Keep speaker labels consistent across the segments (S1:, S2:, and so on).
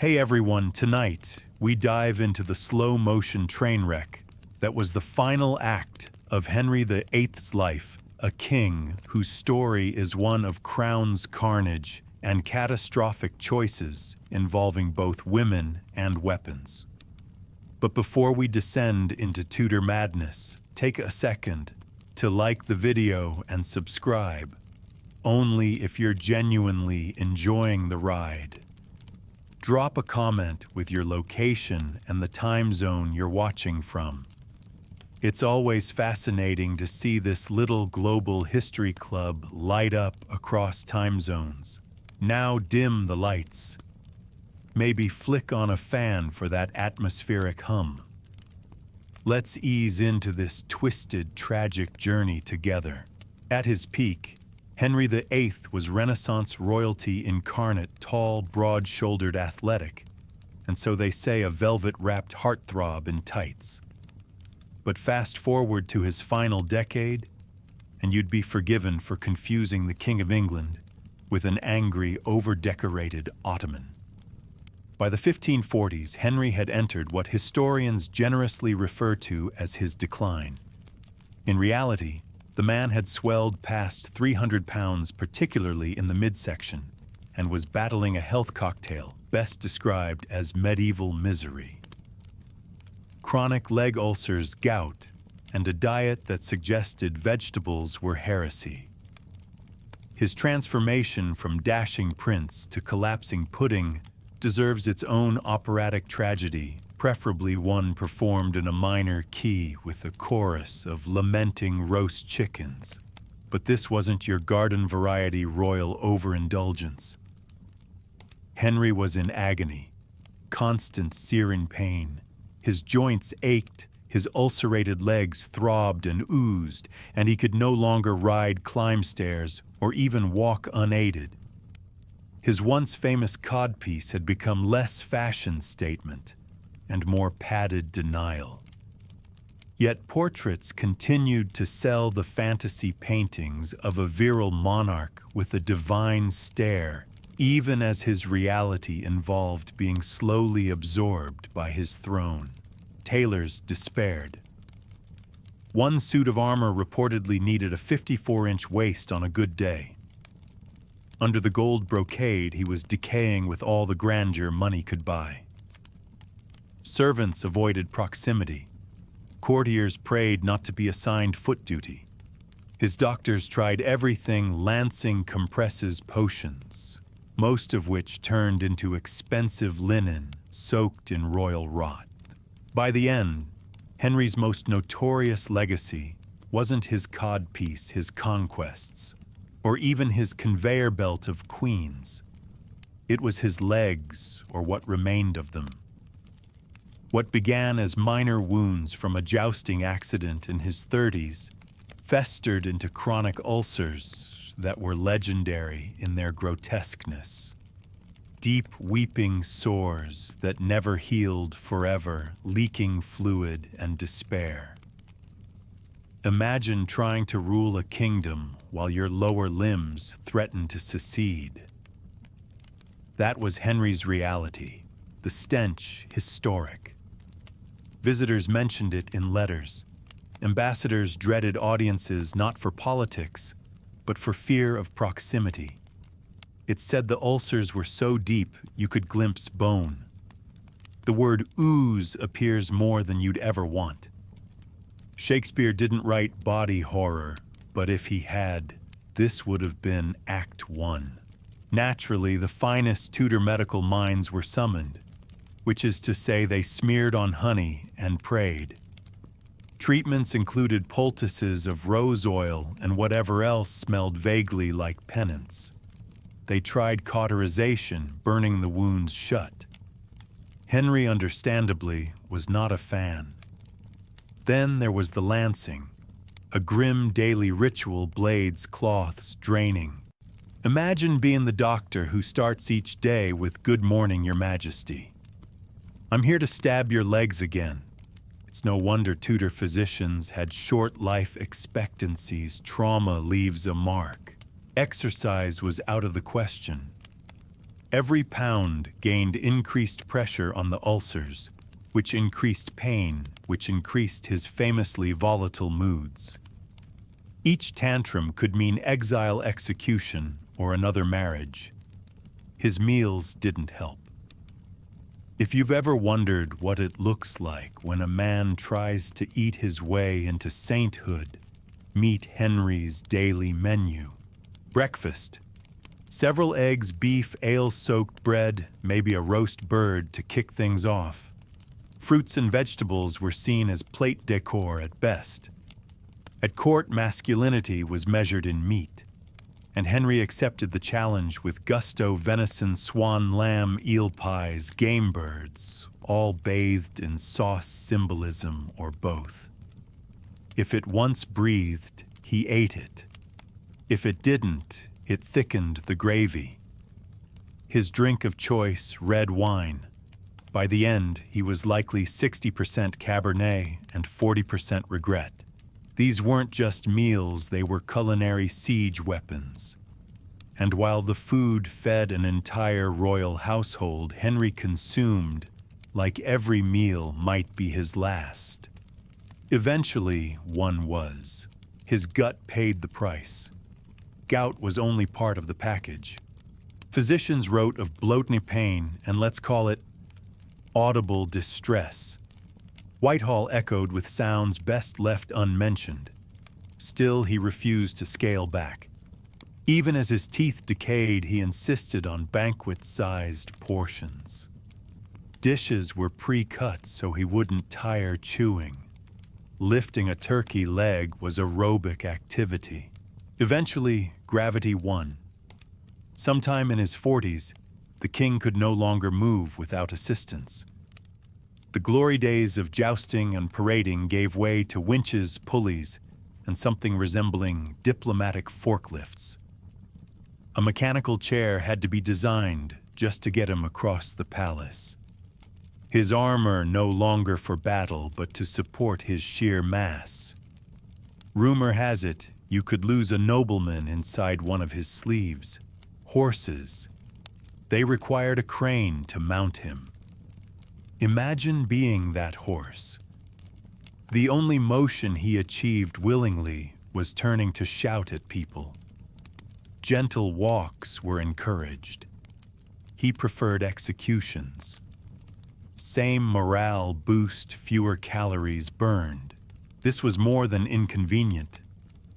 S1: Hey everyone, tonight we dive into the slow-motion train wreck that was the final act of Henry VIII's life, a king whose story is one of crown's carnage and catastrophic choices involving both women and weapons. But before we descend into Tudor madness, take a second to like the video and subscribe, only if you're genuinely enjoying the ride. Drop a comment with your location and the time zone you're watching from. It's always fascinating to see this little global history club light up across time zones. Now dim the lights. Maybe flick on a fan for that atmospheric hum. Let's ease into this twisted, tragic journey together. At his peak, Henry VIII was Renaissance royalty incarnate, tall, broad-shouldered, athletic, and so they say a velvet-wrapped heartthrob in tights. But fast forward to his final decade, and you'd be forgiven for confusing the King of England with an angry, over-decorated Ottoman. By the 1540s, Henry had entered what historians generously refer to as his decline. In reality, the man had swelled past 300 pounds, particularly in the midsection, and was battling a health cocktail best described as medieval misery. Chronic leg ulcers, gout, and a diet that suggested vegetables were heresy. His transformation from dashing prince to collapsing pudding deserves its own operatic tragedy, preferably one performed in a minor key with a chorus of lamenting roast chickens. But this wasn't your garden variety royal overindulgence. Henry was in agony, constant searing pain. His joints ached, his ulcerated legs throbbed and oozed, and he could no longer ride, climb stairs, or even walk unaided. His once famous codpiece had become less fashion statement and more padded denial. Yet portraits continued to sell the fantasy paintings of a virile monarch with a divine stare, even as his reality involved being slowly absorbed by his throne. Tailors despaired. One suit of armor reportedly needed a 54-inch waist on a good day. Under the gold brocade, he was decaying with all the grandeur money could buy. Servants avoided proximity. Courtiers prayed not to be assigned foot duty. His doctors tried everything: lancing compresses, potions, most of which turned into expensive linen soaked in royal rot. By the end, Henry's most notorious legacy wasn't his codpiece, his conquests, or even his conveyor belt of queens. It was his legs, or what remained of them. What began as minor wounds from a jousting accident in his 30s festered into chronic ulcers that were legendary in their grotesqueness. Deep weeping sores that never healed forever, leaking fluid and despair. Imagine trying to rule a kingdom while your lower limbs threaten to secede. That was Henry's reality, the stench historic. Visitors mentioned it in letters. Ambassadors dreaded audiences not for politics, but for fear of proximity. It said the ulcers were so deep you could glimpse bone. The word ooze appears more than you'd ever want. Shakespeare didn't write body horror, but if he had, this would have been Act 1. Naturally, the finest Tudor medical minds were summoned, which is to say they smeared on honey and prayed. Treatments included poultices of rose oil and whatever else smelled vaguely like penance. They tried cauterization, burning the wounds shut. Henry, understandably, was not a fan. Then there was the lancing, a grim daily ritual, blades, cloths, draining. Imagine being the doctor who starts each day with "Good morning, Your Majesty. I'm here to stab your legs again." It's no wonder Tudor physicians had short life expectancies. Trauma leaves a mark. Exercise was out of the question. Every pound gained increased pressure on the ulcers, which increased pain, which increased his famously volatile moods. Each tantrum could mean exile, execution, or another marriage. His meals didn't help. If you've ever wondered what it looks like when a man tries to eat his way into sainthood, meet Henry's daily menu. Breakfast: several eggs, beef, ale-soaked bread, maybe a roast bird to kick things off. Fruits and vegetables were seen as plate decor at best. At court, masculinity was measured in meat, and Henry accepted the challenge with gusto: venison, swan, lamb, eel pies, game birds, all bathed in sauce, symbolism, or both. If it once breathed, he ate it. If it didn't, it thickened the gravy. His drink of choice, red wine. By the end, he was likely 60% Cabernet and 40% regret. These weren't just meals, they were culinary siege weapons. And while the food fed an entire royal household, Henry consumed like every meal might be his last. Eventually, one was. His gut paid the price. Gout was only part of the package. Physicians wrote of bloating pain and, let's call it, audible distress. Whitehall echoed with sounds best left unmentioned. Still, he refused to scale back. Even as his teeth decayed, he insisted on banquet-sized portions. Dishes were pre-cut so he wouldn't tire chewing. Lifting a turkey leg was aerobic activity. Eventually, gravity won. Sometime in his 40s, the king could no longer move without assistance. The glory days of jousting and parading gave way to winches, pulleys, and something resembling diplomatic forklifts. A mechanical chair had to be designed just to get him across the palace. His armor no longer for battle, but to support his sheer mass. Rumor has it you could lose a nobleman inside one of his sleeves. Horses. They required a crane to mount him. Imagine being that horse. The only motion he achieved willingly was turning to shout at people. Gentle walks were encouraged. He preferred executions. Same morale boost, fewer calories burned. This was more than inconvenient.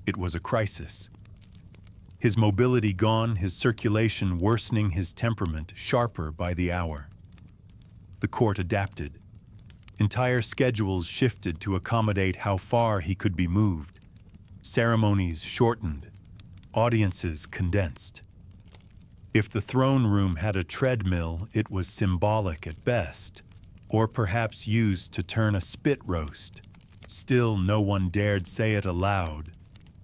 S1: It was a crisis. His mobility gone, his circulation worsening, his temperament sharper by the hour. The court adapted. Entire schedules shifted to accommodate how far he could be moved. Ceremonies shortened. Audiences condensed. If the throne room had a treadmill, it was symbolic at best, or perhaps used to turn a spit roast. Still, no one dared say it aloud,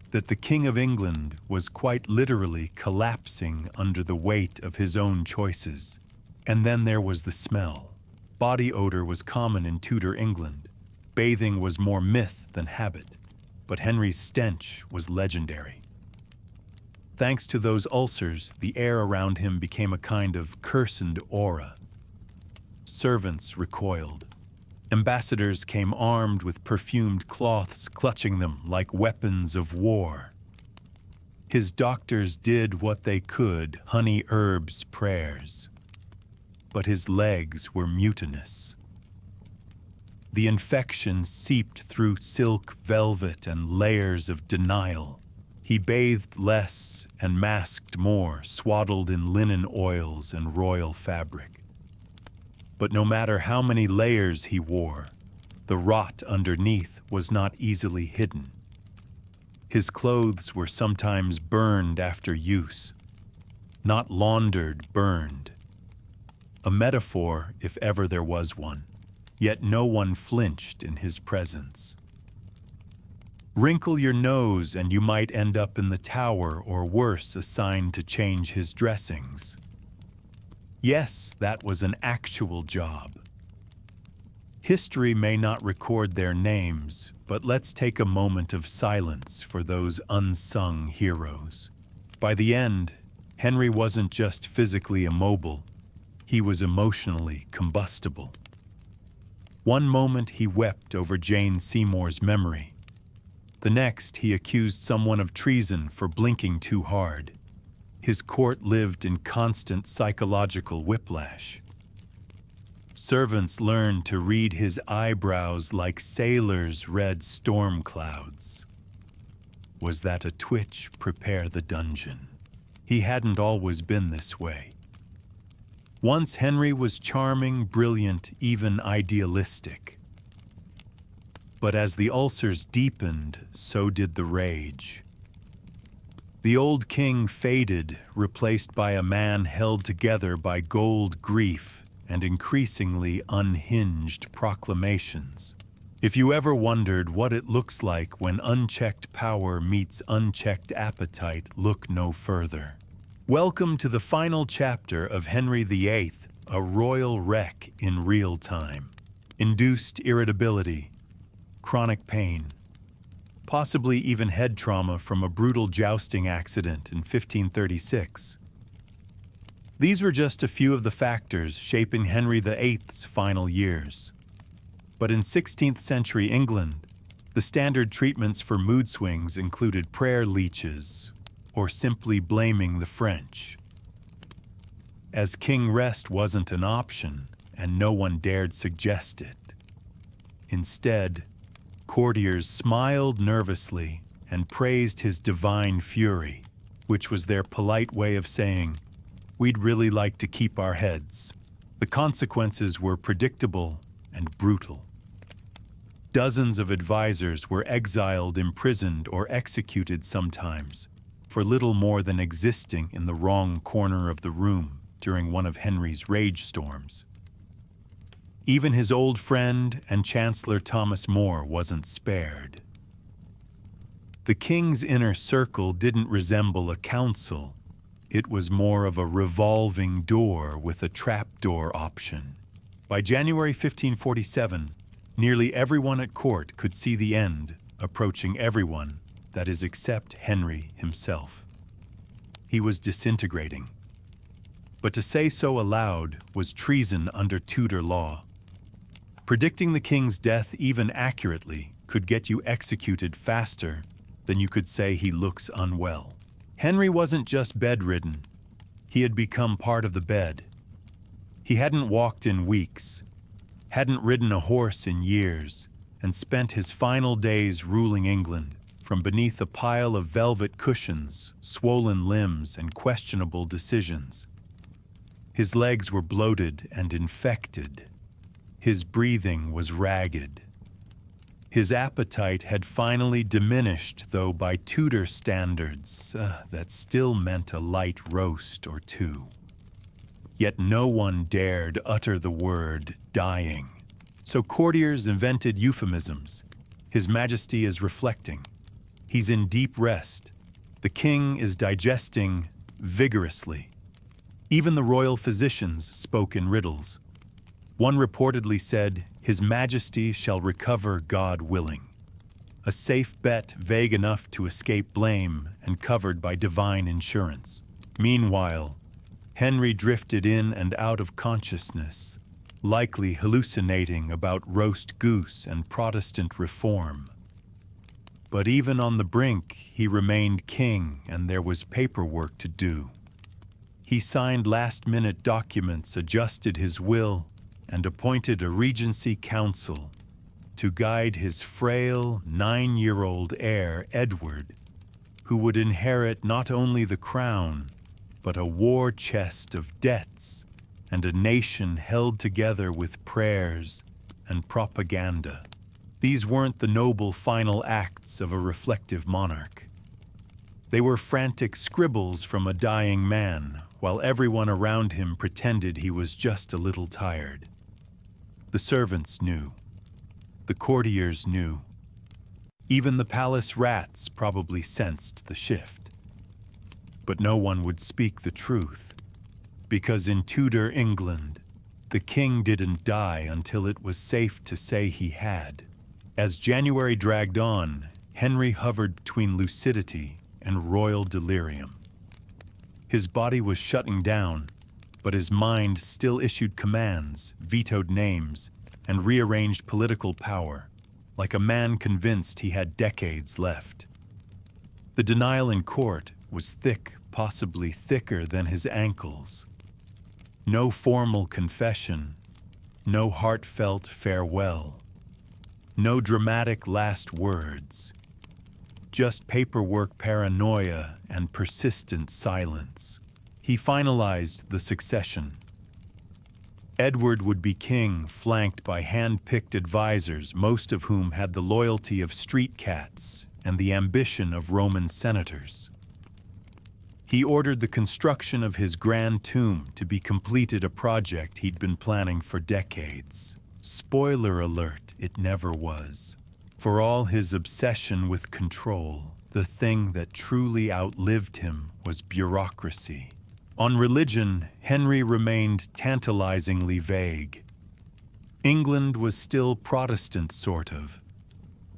S1: that the King of England was quite literally collapsing under the weight of his own choices. And then there was the smell. Body odor was common in Tudor England. Bathing was more myth than habit, but Henry's stench was legendary. Thanks to those ulcers, the air around him became a kind of cursed aura. Servants recoiled. Ambassadors came armed with perfumed cloths, clutching them like weapons of war. His doctors did what they could, honey, herbs, prayers. But his legs were mutinous. The infection seeped through silk, velvet, and layers of denial. He bathed less and masked more, swaddled in linen oils and royal fabric. But no matter how many layers he wore, the rot underneath was not easily hidden. His clothes were sometimes burned after use, not laundered, burned. A metaphor, if ever there was one, yet no one flinched in his presence. Wrinkle your nose and you might end up in the Tower, or worse, assigned to change his dressings. Yes, that was an actual job. History may not record their names, but let's take a moment of silence for those unsung heroes. By the end, Henry wasn't just physically immobile, he was emotionally combustible. One moment he wept over Jane Seymour's memory. The next he accused someone of treason for blinking too hard. His court lived in constant psychological whiplash. Servants learned to read his eyebrows like sailors read storm clouds. Was that a twitch? Prepare the dungeon. He hadn't always been this way. Once Henry was charming, brilliant, even idealistic. But as the ulcers deepened, so did the rage. The old king faded, replaced by a man held together by gold grief and increasingly unhinged proclamations. If you ever wondered what it looks like when unchecked power meets unchecked appetite, look no further. Welcome to the final chapter of Henry VIII, a royal wreck in real time. Induced irritability, chronic pain, possibly even head trauma from a brutal jousting accident in 1536. These were just a few of the factors shaping Henry VIII's final years. But in 16th century England, the standard treatments for mood swings included prayer leeches or simply blaming the French. As king rest wasn't an option, and no one dared suggest it. Instead, courtiers smiled nervously and praised his divine fury, which was their polite way of saying, "We'd really like to keep our heads." The consequences were predictable and brutal. Dozens of advisors were exiled, imprisoned, or executed sometimes for little more than existing in the wrong corner of the room during one of Henry's rage storms. Even his old friend and Chancellor Thomas More wasn't spared. The king's inner circle didn't resemble a council. It was more of a revolving door with a trapdoor option. By January 1547, nearly everyone at court could see the end approaching everyone, that is, except Henry himself. He was disintegrating. But to say so aloud was treason under Tudor law. Predicting the king's death even accurately could get you executed faster than you could say he looks unwell. Henry wasn't just bedridden. He had become part of the bed. He hadn't walked in weeks, hadn't ridden a horse in years, and spent his final days ruling England from beneath a pile of velvet cushions, swollen limbs, and questionable decisions. His legs were bloated and infected. His breathing was ragged. His appetite had finally diminished, though by Tudor standards, that still meant a light roast or two. Yet no one dared utter the word dying. So courtiers invented euphemisms. His Majesty is reflecting. He's in deep rest. The king is digesting vigorously. Even the royal physicians spoke in riddles. One reportedly said, "His Majesty shall recover, God willing." A safe bet vague enough to escape blame and covered by divine insurance. Meanwhile, Henry drifted in and out of consciousness, likely hallucinating about roast goose and Protestant reform. But even on the brink, he remained king, and there was paperwork to do. He signed last-minute documents, adjusted his will, and appointed a regency council to guide his frail 9-year-old heir, Edward, who would inherit not only the crown, but a war chest of debts and a nation held together with prayers and propaganda. These weren't the noble final acts of a reflective monarch. They were frantic scribbles from a dying man, while everyone around him pretended he was just a little tired. The servants knew. The courtiers knew. Even the palace rats probably sensed the shift. But no one would speak the truth, because in Tudor England, the king didn't die until it was safe to say he had. As January dragged on, Henry hovered between lucidity and royal delirium. His body was shutting down, but his mind still issued commands, vetoed names, and rearranged political power, like a man convinced he had decades left. The denial in court was thick, possibly thicker than his ankles. No formal confession, no heartfelt farewell, no dramatic last words, just paperwork paranoia and persistent silence. He finalized the succession. Edward would be king, flanked by hand-picked advisors, most of whom had the loyalty of street cats and the ambition of Roman senators. He ordered the construction of his grand tomb to be completed, a project he'd been planning for decades. Spoiler alert, it never was. For all his obsession with control, the thing that truly outlived him was bureaucracy. On religion, Henry remained tantalizingly vague. England was still Protestant, sort of.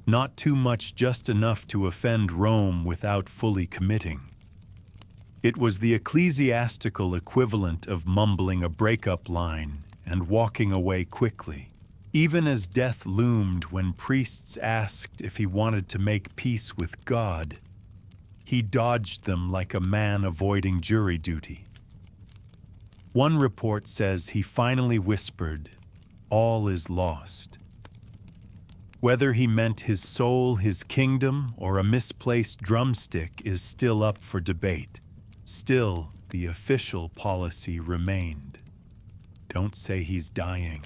S1: Not too much, just enough to offend Rome without fully committing. It was the ecclesiastical equivalent of mumbling a breakup line and walking away quickly. Even as death loomed when priests asked if he wanted to make peace with God, he dodged them like a man avoiding jury duty. One report says he finally whispered, "All is lost." Whether he meant his soul, his kingdom, or a misplaced drumstick is still up for debate. Still, the official policy remained. Don't say he's dying.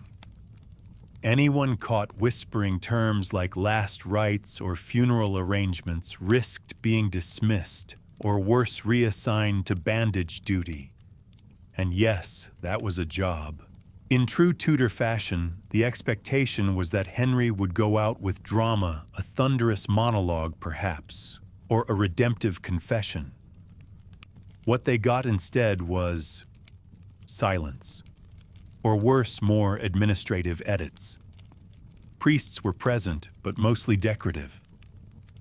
S1: Anyone caught whispering terms like last rites or funeral arrangements risked being dismissed, or worse, reassigned to bandage duty. And yes, that was a job. In true Tudor fashion, the expectation was that Henry would go out with drama, a thunderous monologue perhaps, or a redemptive confession. What they got instead was silence, or worse, more administrative edits. Priests were present, but mostly decorative.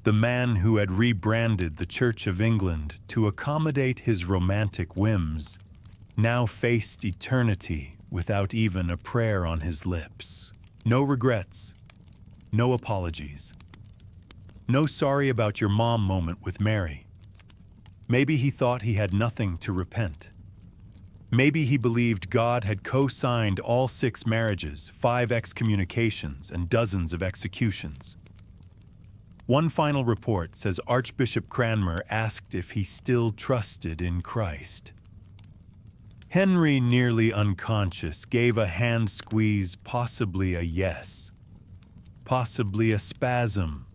S1: The man who had rebranded the Church of England to accommodate his romantic whims now faced eternity without even a prayer on his lips. No regrets, no apologies, no sorry about your mom moment with Mary. Maybe he thought he had nothing to repent. Maybe he believed God had co-signed all 6 marriages, 5 excommunications, and dozens of executions. One final report says Archbishop Cranmer asked if he still trusted in Christ. Henry, nearly unconscious, gave a hand squeeze, possibly a yes, possibly a spasm,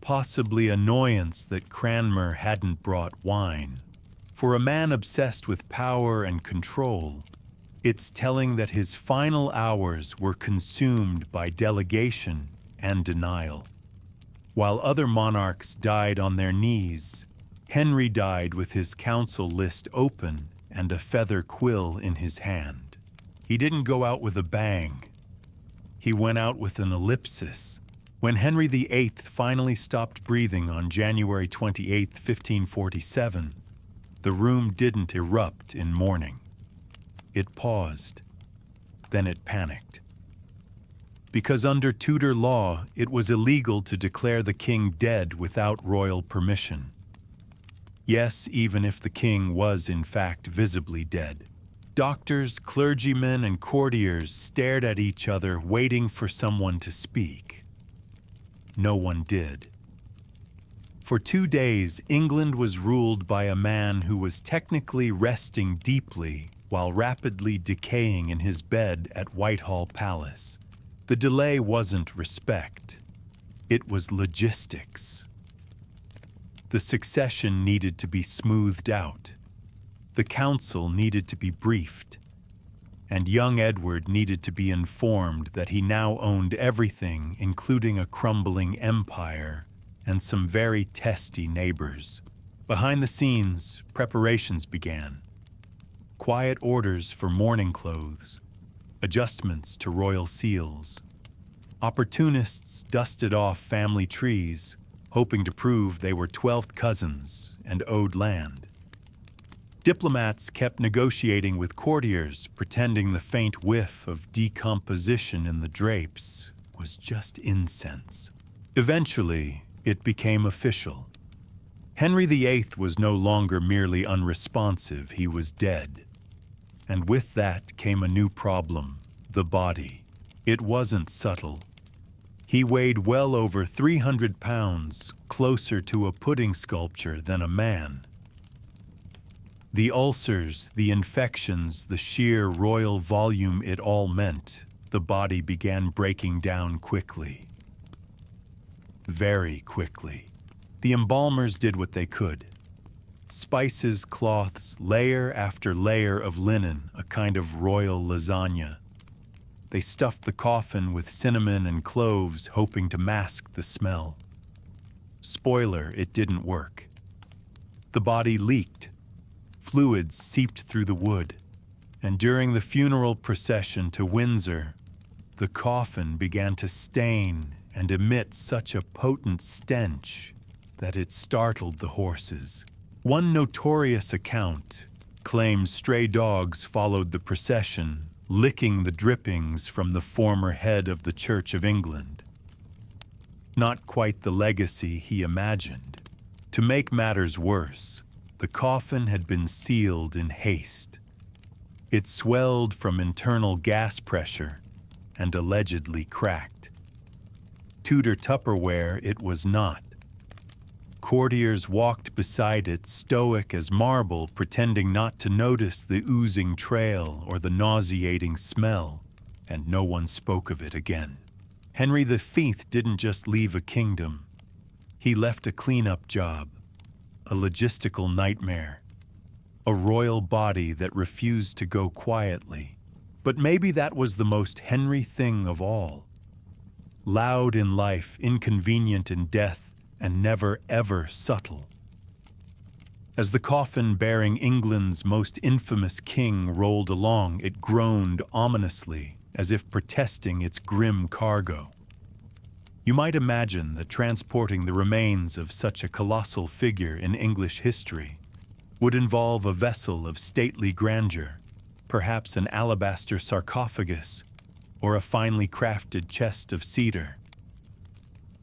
S1: possibly annoyance that Cranmer hadn't brought wine. For a man obsessed with power and control, it's telling that his final hours were consumed by delegation and denial. While other monarchs died on their knees, Henry died with his council list open and a feather quill in his hand. He didn't go out with a bang. He went out with an ellipsis. When Henry VIII finally stopped breathing on January 28, 1547, the room didn't erupt in mourning. It paused. Then it panicked. Because under Tudor law, it was illegal to declare the king dead without royal permission. Yes, even if the king was in fact visibly dead. Doctors, clergymen, and courtiers stared at each other, waiting for someone to speak. No one did. For 2 days, England was ruled by a man who was technically resting deeply while rapidly decaying in his bed at Whitehall Palace. The delay wasn't respect. It was logistics. The succession needed to be smoothed out. The council needed to be briefed. And young Edward needed to be informed that he now owned everything, including a crumbling empire and some very testy neighbors. Behind the scenes, preparations began. Quiet orders for mourning clothes, adjustments to royal seals. Opportunists dusted off family trees, hoping to prove they were 12th cousins and owed land. Diplomats kept negotiating with courtiers, pretending the faint whiff of decomposition in the drapes was just incense. Eventually, it became official. Henry VIII was no longer merely unresponsive, he was dead. And with that came a new problem, the body. It wasn't subtle. He weighed well over 300 pounds, closer to a pudding sculpture than a man. The ulcers, the infections, the sheer royal volume it all meant, the body began breaking down quickly. Very quickly. The embalmers did what they could. Spices, cloths, layer after layer of linen, a kind of royal lasagna. They stuffed the coffin with cinnamon and cloves, hoping to mask the smell. Spoiler, it didn't work. The body leaked. Fluids seeped through the wood, and during the funeral procession to Windsor, the coffin began to stain and emit such a potent stench that it startled the horses. One notorious account claims stray dogs followed the procession, licking the drippings from the former head of the Church of England. Not quite the legacy he imagined. To make matters worse, the coffin had been sealed in haste. It swelled from internal gas pressure and allegedly cracked. Tudor Tupperware it was not. Courtiers walked beside it, stoic as marble, pretending not to notice the oozing trail or the nauseating smell, and no one spoke of it again. Henry V didn't just leave a kingdom. He left a cleanup job, a logistical nightmare, a royal body that refused to go quietly. But maybe that was the most Henry thing of all. Loud in life, inconvenient in death, and never ever subtle. As the coffin bearing England's most infamous king rolled along, it groaned ominously, as if protesting its grim cargo. You might imagine that transporting the remains of such a colossal figure in English history would involve a vessel of stately grandeur, perhaps an alabaster sarcophagus or a finely crafted chest of cedar.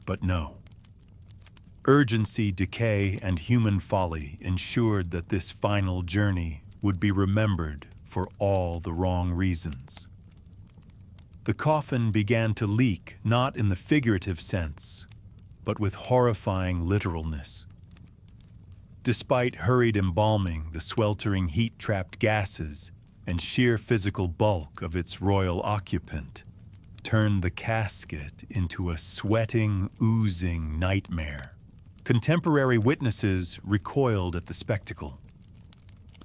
S1: But no. Urgency, decay, and human folly ensured that this final journey would be remembered for all the wrong reasons. The coffin began to leak, not in the figurative sense, but with horrifying literalness. Despite hurried embalming, the sweltering heat-trapped gases and sheer physical bulk of its royal occupant turned the casket into a sweating, oozing nightmare. Contemporary witnesses recoiled at the spectacle.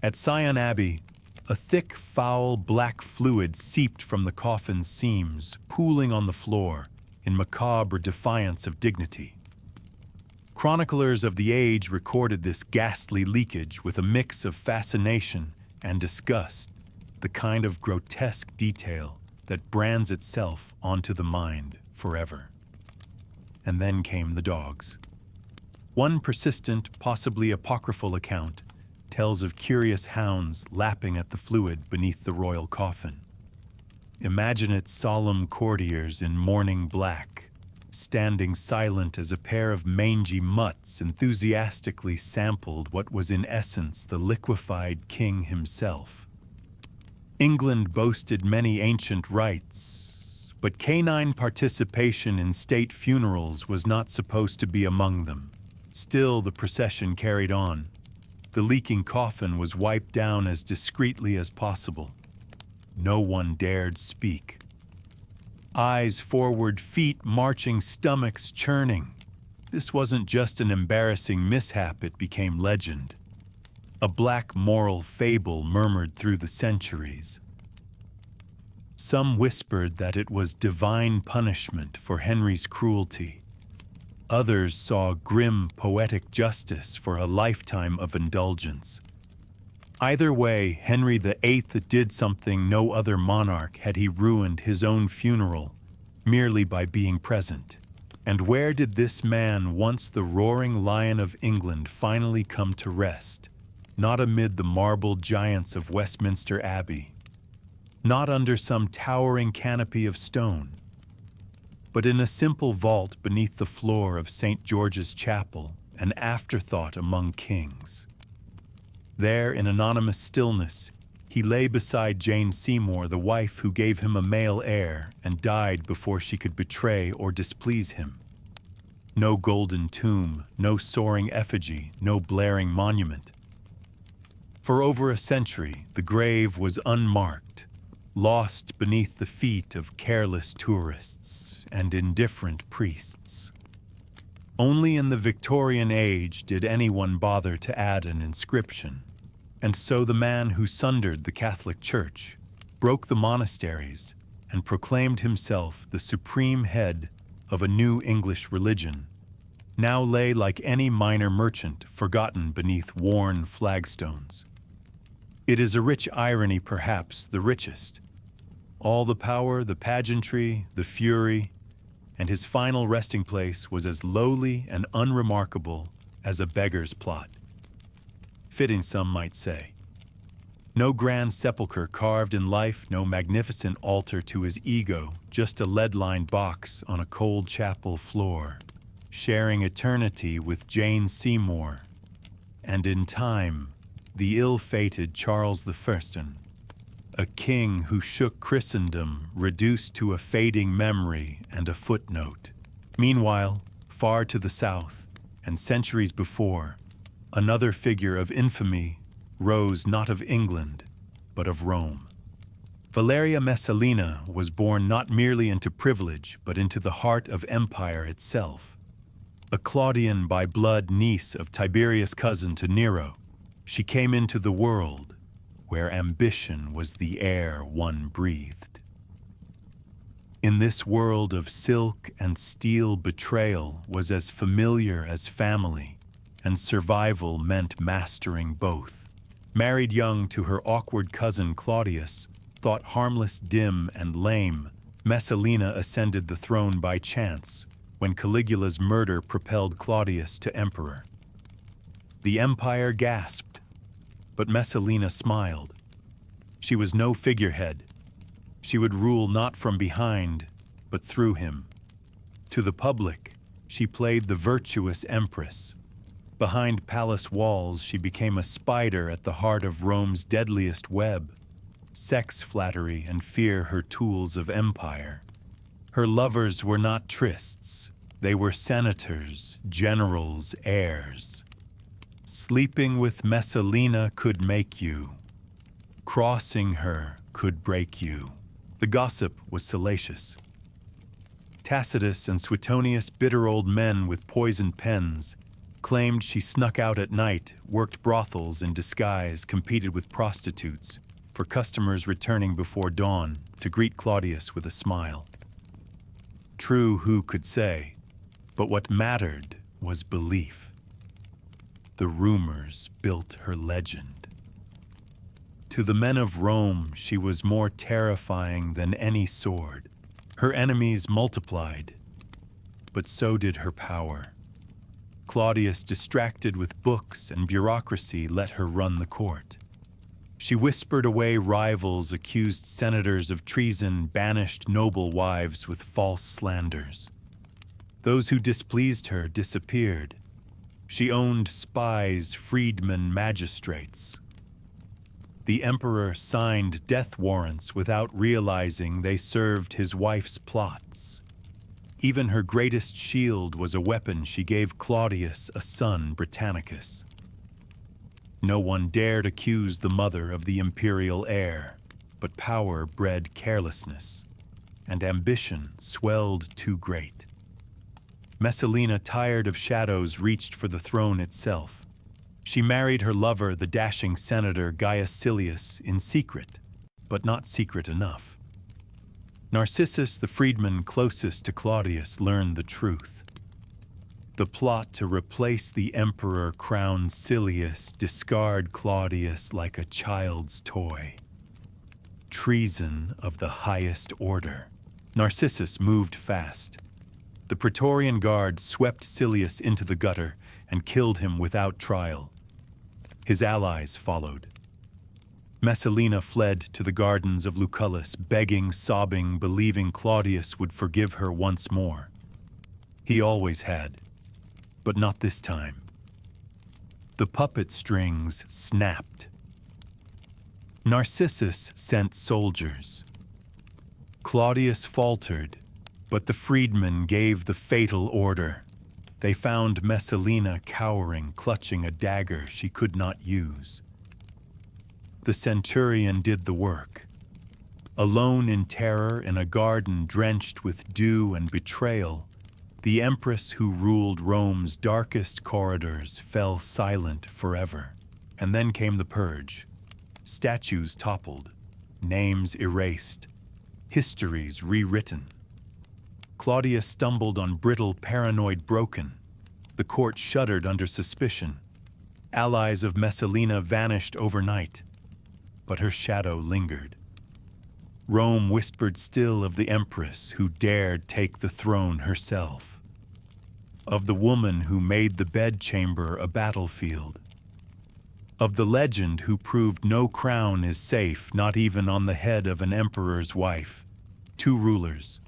S1: At Sion Abbey, a thick, foul, black fluid seeped from the coffin's seams, pooling on the floor in macabre defiance of dignity. Chroniclers of the age recorded this ghastly leakage with a mix of fascination and disgust, the kind of grotesque detail that brands itself onto the mind forever. And then came the dogs. One persistent, possibly apocryphal account tells of curious hounds lapping at the fluid beneath the royal coffin. Imagine its solemn courtiers in mourning black, standing silent as a pair of mangy mutts enthusiastically sampled what was in essence the liquefied king himself. England boasted many ancient rites, but canine participation in state funerals was not supposed to be among them. Still, the procession carried on. The leaking coffin was wiped down as discreetly as possible. No one dared speak. Eyes forward, feet marching, stomachs churning. This wasn't just an embarrassing mishap, it became legend. A black moral fable murmured through the centuries. Some whispered that it was divine punishment for Henry's cruelty. Others saw grim poetic justice for a lifetime of indulgence. Either way, Henry VIII did something no other monarch had he ruined his own funeral merely by being present. And where did this man, once the roaring lion of England, finally come to rest? not amid the marble giants of Westminster Abbey, not under some towering canopy of stone, but in a simple vault beneath the floor of St. George's Chapel, an afterthought among kings. There, in anonymous stillness, he lay beside Jane Seymour, the wife who gave him a male heir and died before she could betray or displease him. No golden tomb, no soaring effigy, no blaring monument. For over a century, the grave was unmarked, lost beneath the feet of careless tourists and indifferent priests. Only in the Victorian age did anyone bother to add an inscription, and so the man who sundered the Catholic Church, broke the monasteries, and proclaimed himself the supreme head of a new English religion, now lay like any minor merchant forgotten beneath worn flagstones. It is a rich irony, perhaps the richest. All the power, the pageantry, the fury, and his final resting place was as lowly and unremarkable as a beggar's plot. Fitting, some might say. No grand sepulchre carved in life, no magnificent altar to his ego, just a lead-lined box on a cold chapel floor, sharing eternity with Jane Seymour, and in time, the ill-fated Charles I, a king who shook Christendom, reduced to a fading memory and a footnote. Meanwhile, far to the south, and centuries before, another figure of infamy rose not of England, but of Rome. Valeria Messalina was born not merely into privilege, but into the heart of empire itself. A Claudian by blood niece of Tiberius' cousin to Nero, she came into the world where ambition was the air one breathed. In this world of silk and steel, betrayal was as familiar as family, and survival meant mastering both. Married young to her awkward cousin Claudius, thought harmless, dim, and lame, Messalina ascended the throne by chance when Caligula's murder propelled Claudius to emperor. The empire gasped, but Messalina smiled. She was no figurehead. She would rule not from behind, but through him. To the public, she played the virtuous empress. Behind palace walls, she became a spider at the heart of Rome's deadliest web. Sex, flattery, and fear her tools of empire. Her lovers were not trysts. They were senators, generals, heirs. Sleeping with Messalina could make you. Crossing her could break you. The gossip was salacious. Tacitus and Suetonius, bitter old men with poisoned pens, claimed she snuck out at night, worked brothels in disguise, competed with prostitutes, for customers returning before dawn to greet Claudius with a smile. True, who could say, but what mattered was belief. The rumors built her legend. To the men of Rome, she was more terrifying than any sword. Her enemies multiplied, but so did her power. Claudius, distracted with books and bureaucracy, let her run the court. She whispered away rivals, accused senators of treason, banished noble wives with false slanders. Those who displeased her disappeared. She owned spies, freedmen, magistrates. The emperor signed death warrants without realizing they served his wife's plots. Even her greatest shield was a weapon. She gave Claudius a son, Britannicus. No one dared accuse the mother of the imperial heir, but power bred carelessness, and ambition swelled too great. Messalina, tired of shadows, reached for the throne itself. She married her lover, the dashing senator Gaius Silius, in secret, but not secret enough. Narcissus, the freedman closest to Claudius, learned the truth. The plot to replace the emperor crowned Silius, discard Claudius like a child's toy. Treason of the highest order. Narcissus moved fast. The Praetorian Guard swept Silius into the gutter and killed him without trial. His allies followed. Messalina fled to the gardens of Lucullus, begging, sobbing, believing Claudius would forgive her once more. He always had, but not this time. The puppet strings snapped. Narcissus sent soldiers. Claudius faltered, but the freedmen gave the fatal order. They found Messalina cowering, clutching a dagger she could not use. The centurion did the work. Alone in terror in a garden drenched with dew and betrayal, the empress who ruled Rome's darkest corridors fell silent forever. And then came the purge. Statues toppled, names erased, histories rewritten. Claudius stumbled on brittle paranoid broken. The court shuddered under suspicion. Allies of Messalina vanished overnight, but her shadow lingered. Rome whispered still of the empress who dared take the throne herself, of the woman who made the bedchamber a battlefield, of the legend who proved no crown is safe, not even on the head of an emperor's wife. 2 rulers,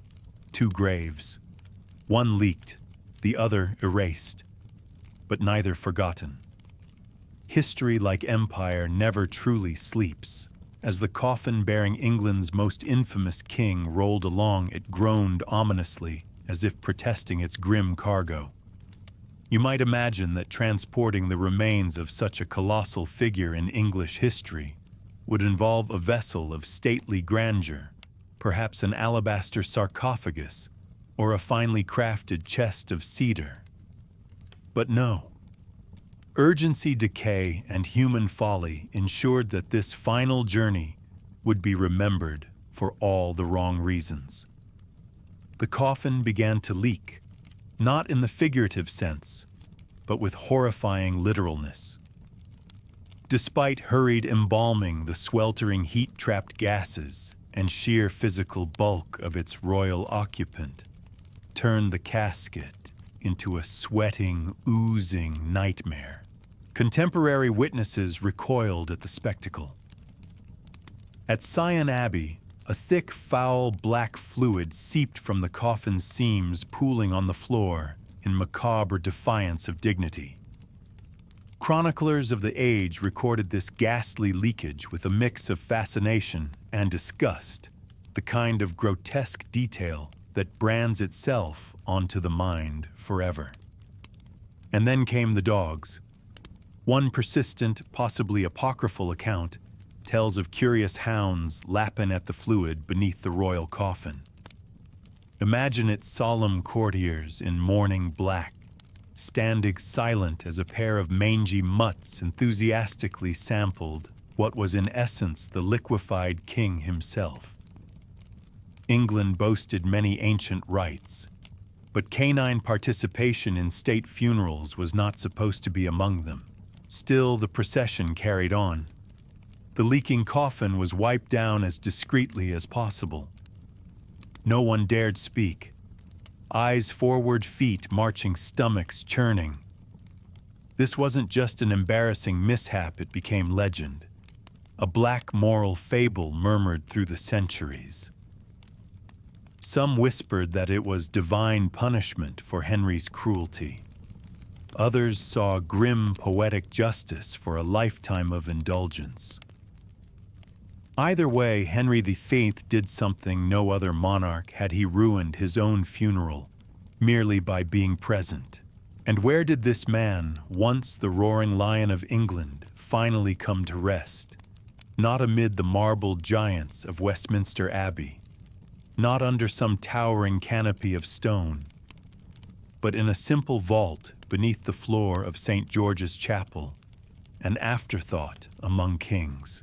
S1: 2 graves, one leaked, the other erased, but neither forgotten. History, like empire, never truly sleeps. As the coffin bearing England's most infamous king rolled along, it groaned ominously, as if protesting its grim cargo. You might imagine that transporting the remains of such a colossal figure in English history would involve a vessel of stately grandeur, perhaps an alabaster sarcophagus or a finely crafted chest of cedar. But no. Urgency, decay, and human folly ensured that this final journey would be remembered for all the wrong reasons. The coffin began to leak, not in the figurative sense, but with horrifying literalness. Despite hurried embalming, the sweltering heat-trapped gases and sheer physical bulk of its royal occupant turned the casket into a sweating, oozing nightmare. Contemporary witnesses recoiled at the spectacle. At Sion Abbey, a thick, foul, black fluid seeped from the coffin's seams, pooling on the floor in macabre defiance of dignity. Chroniclers of the age recorded this ghastly leakage with a mix of fascination and disgust, the kind of grotesque detail that brands itself onto the mind forever. And then came the dogs. One persistent, possibly apocryphal account tells of curious hounds lapping at the fluid beneath the royal coffin. Imagine its solemn courtiers in mourning black, standing silent as a pair of mangy mutts enthusiastically sampled what was in essence the liquefied king himself. England boasted many ancient rites, but canine participation in state funerals was not supposed to be among them. Still, the procession carried on. The leaking coffin was wiped down as discreetly as possible. No one dared speak. Eyes forward, feet marching, stomachs churning. This wasn't just an embarrassing mishap, it became legend. A black moral fable murmured through the centuries. Some whispered that it was divine punishment for Henry's cruelty. Others saw grim poetic justice for a lifetime of indulgence. Either way, Henry VIII did something no other monarch had. He ruined his own funeral merely by being present. And where did this man, once the roaring lion of England, finally come to rest? Not amid the marble giants of Westminster Abbey, not under some towering canopy of stone, but in a simple vault beneath the floor of St. George's Chapel, an afterthought among kings.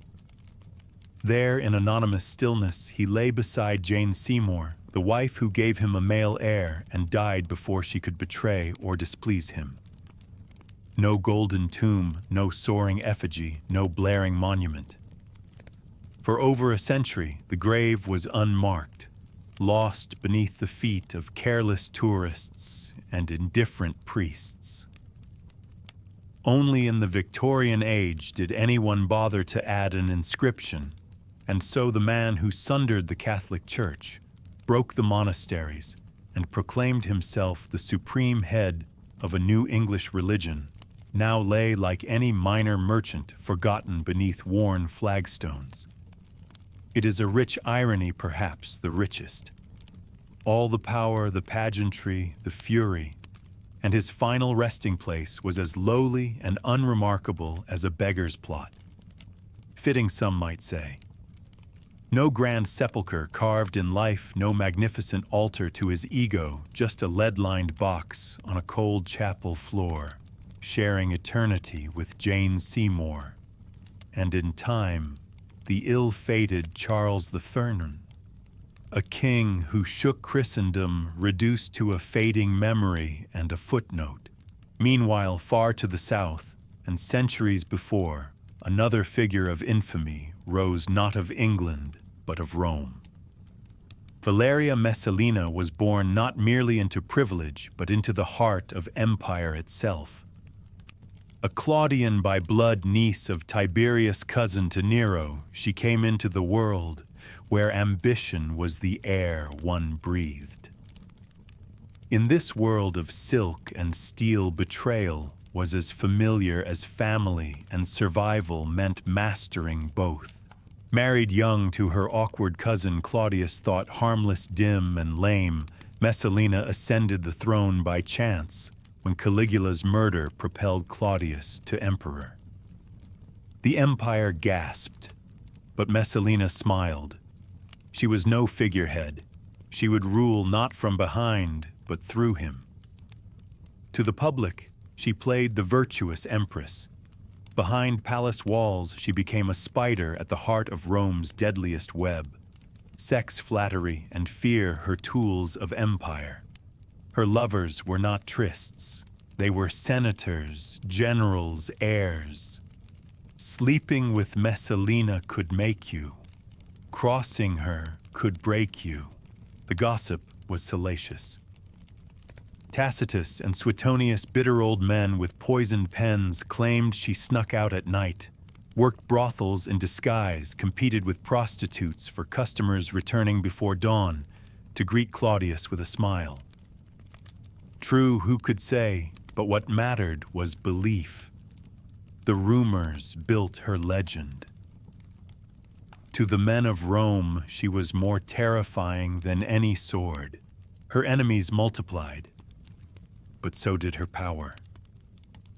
S1: There, in anonymous stillness, he lay beside Jane Seymour, the wife who gave him a male heir and died before she could betray or displease him. No golden tomb, no soaring effigy, no blaring monument. For over a century, the grave was unmarked, lost beneath the feet of careless tourists and indifferent priests. Only in the Victorian age did anyone bother to add an inscription, and so the man who sundered the Catholic Church, broke the monasteries, and proclaimed himself the supreme head of a new English religion, now lay like any minor merchant forgotten beneath worn flagstones. It is a rich irony, perhaps the richest. All the power, the pageantry, the fury, and his final resting place was as lowly and unremarkable as a beggar's plot. Fitting, some might say. No grand sepulchre carved in life, no magnificent altar to his ego, just a lead-lined box on a cold chapel floor, sharing eternity with Jane Seymour, and in time, the ill-fated Charles I, a king who shook Christendom, reduced to a fading memory and a footnote. Meanwhile, far to the south, and centuries before, another figure of infamy rose not of England, but of Rome. Valeria Messalina was born not merely into privilege, but into the heart of empire itself. A Claudian by blood, niece of Tiberius' cousin to Nero, she came into the world where ambition was the air one breathed. In this world of silk and steel, betrayal was as familiar as family, and survival meant mastering both. Married young to her awkward cousin Claudius, thought harmless, dim, and lame, Messalina ascended the throne by chance when Caligula's murder propelled Claudius to emperor. The empire gasped, but Messalina smiled. She was no figurehead. She would rule not from behind, but through him. To the public, she played the virtuous empress. Behind palace walls, she became a spider at the heart of Rome's deadliest web. Sex, flattery, and fear her tools of empire. Her lovers were not trysts. They were senators, generals, heirs. Sleeping with Messalina could make you. Crossing her could break you. The gossip was salacious. Tacitus and Suetonius, bitter old men with poisoned pens, claimed she snuck out at night, worked brothels in disguise, competed with prostitutes for customers returning before dawn to greet Claudius with a smile. True, who could say, but what mattered was belief. The rumors built her legend. To the men of Rome, she was more terrifying than any sword. Her enemies multiplied, but so did her power.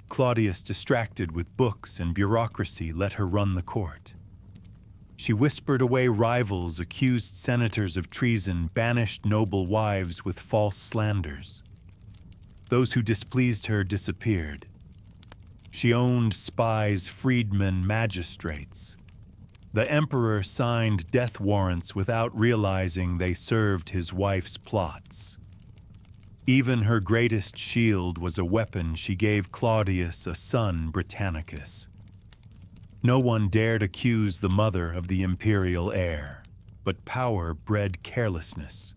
S1: Claudius, distracted with books and bureaucracy, let her run the court. She whispered away rivals, accused senators of treason, banished noble wives with false slanders. Those who displeased her disappeared. She owned spies, freedmen, magistrates. The emperor signed death warrants without realizing they served his wife's plots. Even her greatest shield was a weapon. She gave Claudius a son, Britannicus. No one dared accuse the mother of the imperial heir, but power bred carelessness,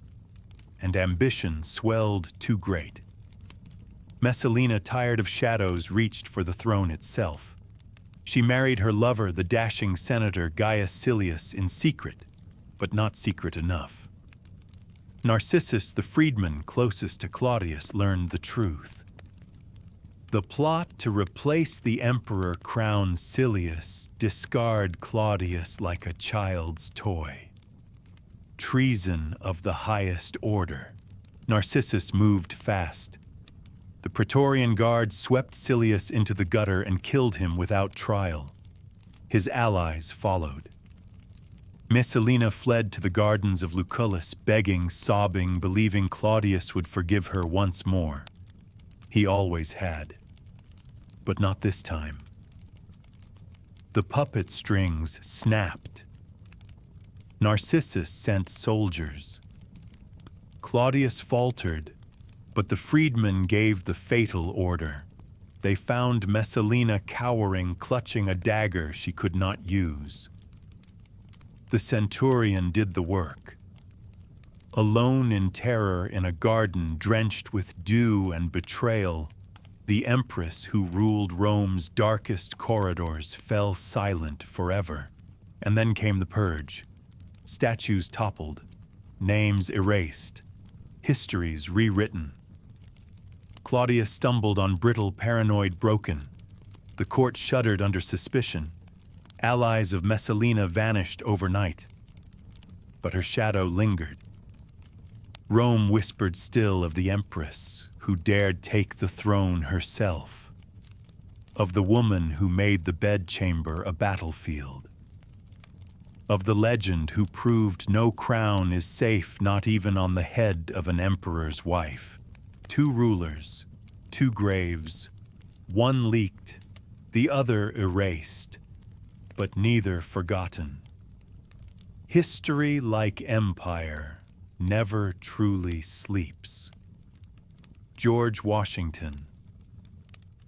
S1: and ambition swelled too great. Messalina, tired of shadows, reached for the throne itself. She married her lover, the dashing senator Gaius Silius, in secret, but not secret enough. Narcissus, the freedman closest to Claudius, learned the truth. The plot to replace the emperor crowned Silius, discard Claudius like a child's toy. Treason of the highest order. Narcissus moved fast. The Praetorian Guard swept Silius into the gutter and killed him without trial. His allies followed. Messalina fled to the gardens of Lucullus, begging, sobbing, believing Claudius would forgive her once more. He always had. But not this time. The puppet strings snapped. Narcissus sent soldiers. Claudius faltered, but the freedmen gave the fatal order. They found Messalina cowering, clutching a dagger she could not use. The centurion did the work. Alone in terror in a garden drenched with dew and betrayal, The empress who ruled Rome's darkest corridors fell silent forever. And then came the purge. Statues toppled, names erased, histories rewritten. Claudia stumbled on brittle paranoid broken. The court shuddered under suspicion. Allies of Messalina vanished overnight. But her shadow lingered. Rome whispered still of the empress who dared take the throne herself, of the woman who made the bedchamber a battlefield, of the legend who proved no crown is safe not even on the head of an emperor's wife. 2 rulers, 2 graves, one leaked, the other erased, but neither forgotten. History, like empire, never truly sleeps. George Washington.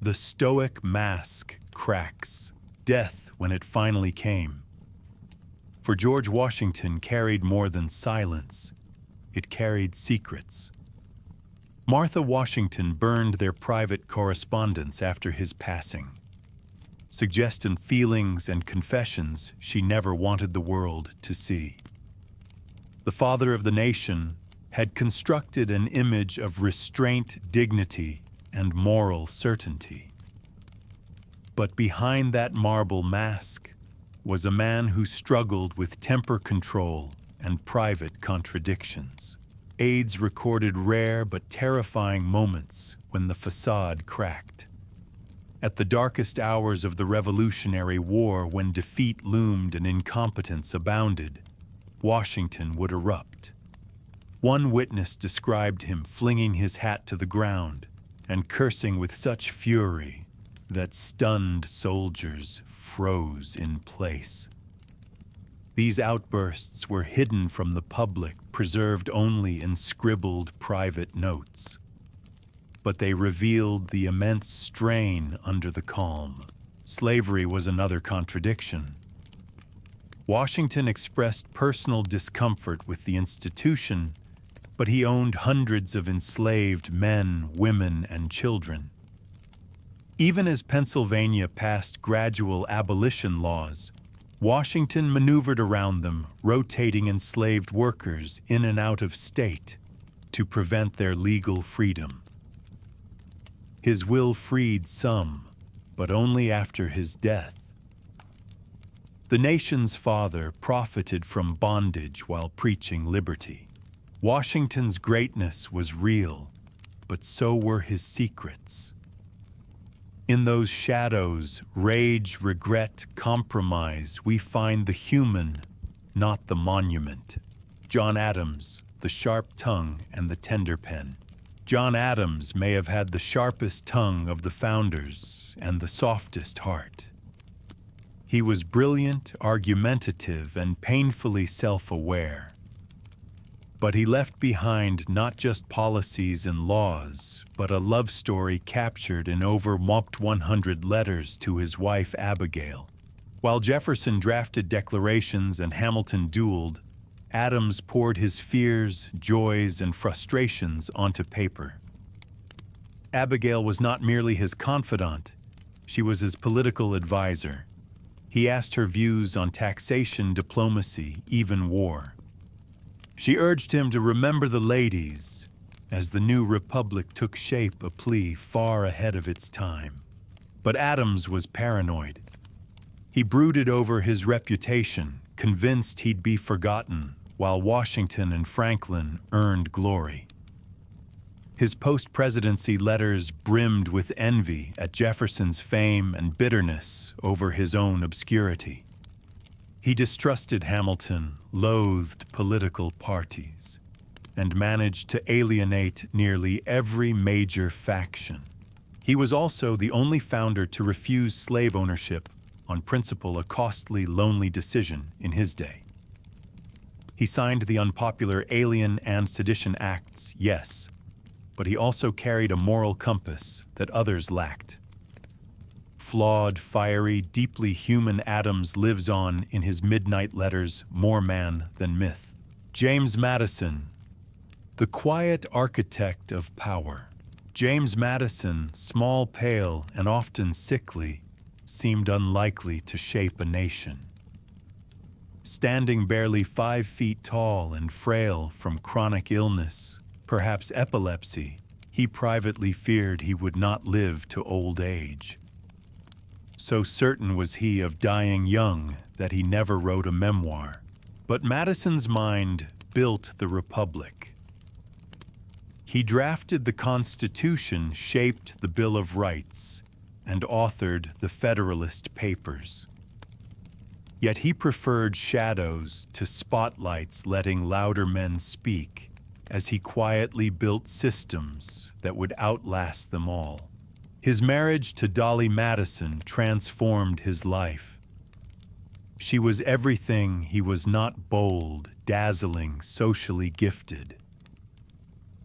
S1: The stoic mask cracks, death when it finally came. For George Washington carried more than silence, it carried secrets. Martha Washington burned their private correspondence after his passing, suggesting feelings and confessions she never wanted the world to see. The father of the nation had constructed an image of restraint, dignity, and moral certainty. But behind that marble mask was a man who struggled with temper control and private contradictions. Aides recorded rare but terrifying moments when the facade cracked. At the darkest hours of the Revolutionary War, when defeat loomed and incompetence abounded, Washington would erupt. One witness described him flinging his hat to the ground and cursing with such fury that stunned soldiers froze in place. These outbursts were hidden from the public, preserved only in scribbled private notes. But they revealed the immense strain under the calm. Slavery was another contradiction. Washington expressed personal discomfort with the institution, but he owned hundreds of enslaved men, women, and children. Even as Pennsylvania passed gradual abolition laws, Washington maneuvered around them, rotating enslaved workers in and out of state to prevent their legal freedom. His will freed some, but only after his death. The nation's father profited from bondage while preaching liberty. Washington's greatness was real, but so were his secrets. In those shadows, rage, regret, compromise, we find the human, not the monument. John Adams, the sharp tongue and the tender pen. John Adams may have had the sharpest tongue of the founders and the softest heart. He was brilliant, argumentative, and painfully self-aware. But he left behind not just policies and laws, but a love story captured in over 100 letters to his wife Abigail. While Jefferson drafted declarations and Hamilton dueled, Adams poured his fears, joys, and frustrations onto paper. Abigail was not merely his confidant, she was his political advisor. He asked her views on taxation, diplomacy, even war. She urged him to remember the ladies, as the new republic took shape, a plea far ahead of its time. But Adams was paranoid. He brooded over his reputation, convinced he'd be forgotten, while Washington and Franklin earned glory. His post-presidency letters brimmed with envy at Jefferson's fame and bitterness over his own obscurity. He distrusted Hamilton, loathed political parties, and managed to alienate nearly every major faction. He was also the only founder to refuse slave ownership on principle, a costly, lonely decision in his day. He signed the unpopular Alien and Sedition Acts, yes, but he also carried a moral compass that others lacked. Flawed, fiery, deeply human Adams lives on in his midnight letters, more man than myth. James Madison, the quiet architect of power. James Madison, small, pale, and often sickly, seemed unlikely to shape a nation. Standing barely 5 feet tall and frail from chronic illness, perhaps epilepsy, he privately feared he would not live to old age. So certain was he of dying young that he never wrote a memoir. But Madison's mind built the Republic. He drafted the Constitution, shaped the Bill of Rights, and authored the Federalist Papers. Yet he preferred shadows to spotlights, letting louder men speak, as he quietly built systems that would outlast them all. His marriage to Dolly Madison transformed his life. She was everything he was not: bold, dazzling, socially gifted.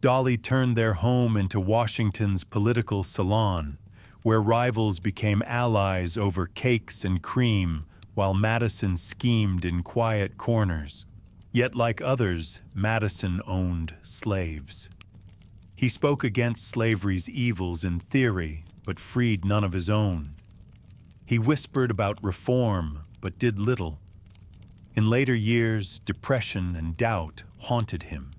S1: Dolly turned their home into Washington's political salon, where rivals became allies over cakes and cream, while Madison schemed in quiet corners. Yet, like others, Madison owned slaves. He spoke against slavery's evils in theory, but freed none of his own. He whispered about reform, but did little. In later years, depression and doubt haunted him.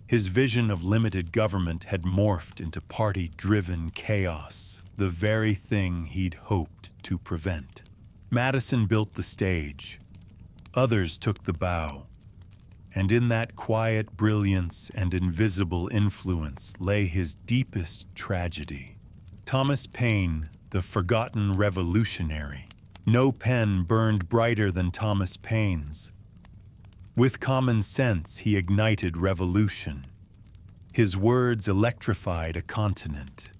S1: His vision of limited government had morphed into party-driven chaos, the very thing he'd hoped to prevent. Madison built the stage. Others took the bow. And in that quiet brilliance and invisible influence lay his deepest tragedy. Thomas Paine, the forgotten revolutionary. No pen burned brighter than Thomas Paine's. With common sense, he ignited revolution. His words electrified a continent.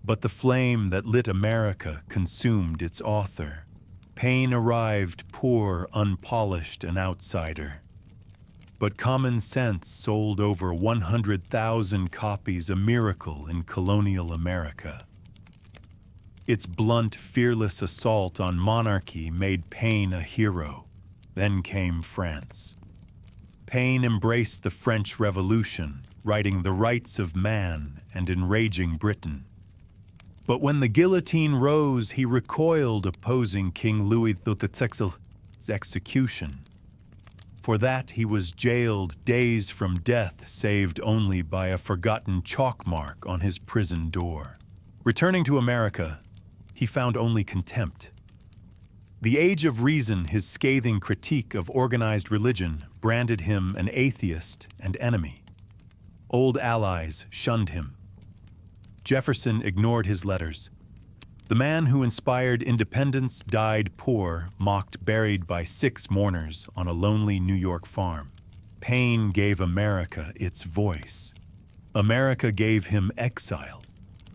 S1: But the flame that lit America consumed its author. Paine arrived poor, unpolished, an outsider. But common sense sold over 100,000 copies, a miracle in colonial America. Its blunt, fearless assault on monarchy made Paine a hero. Then came France. Paine embraced the French Revolution, writing The Rights of Man and enraging Britain. But when the guillotine rose, he recoiled, opposing King Louis XIII's execution. For that he was jailed, days from death, saved only by a forgotten chalk mark on his prison door. Returning to America, he found only contempt. The Age of Reason, his scathing critique of organized religion, branded him an atheist and enemy. Old allies shunned him. Jefferson ignored his letters. The man who inspired independence died poor, mocked, buried by 6 mourners on a lonely New York farm. Paine gave America its voice. America gave him exile.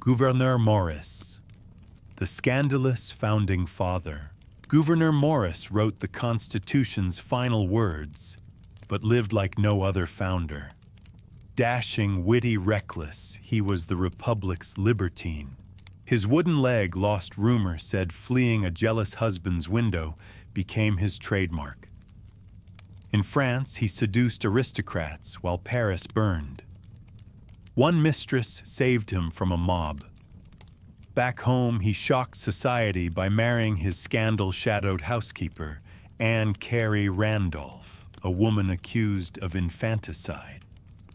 S1: Gouverneur Morris, the scandalous founding father. Gouverneur Morris wrote the Constitution's final words, but lived like no other founder. Dashing, witty, reckless, he was the Republic's libertine. His wooden leg, lost rumor said, fleeing a jealous husband's window, became his trademark. In France, he seduced aristocrats while Paris burned. One mistress saved him from a mob. Back home, he shocked society by marrying his scandal-shadowed housekeeper, Anne Carey Randolph, a woman accused of infanticide.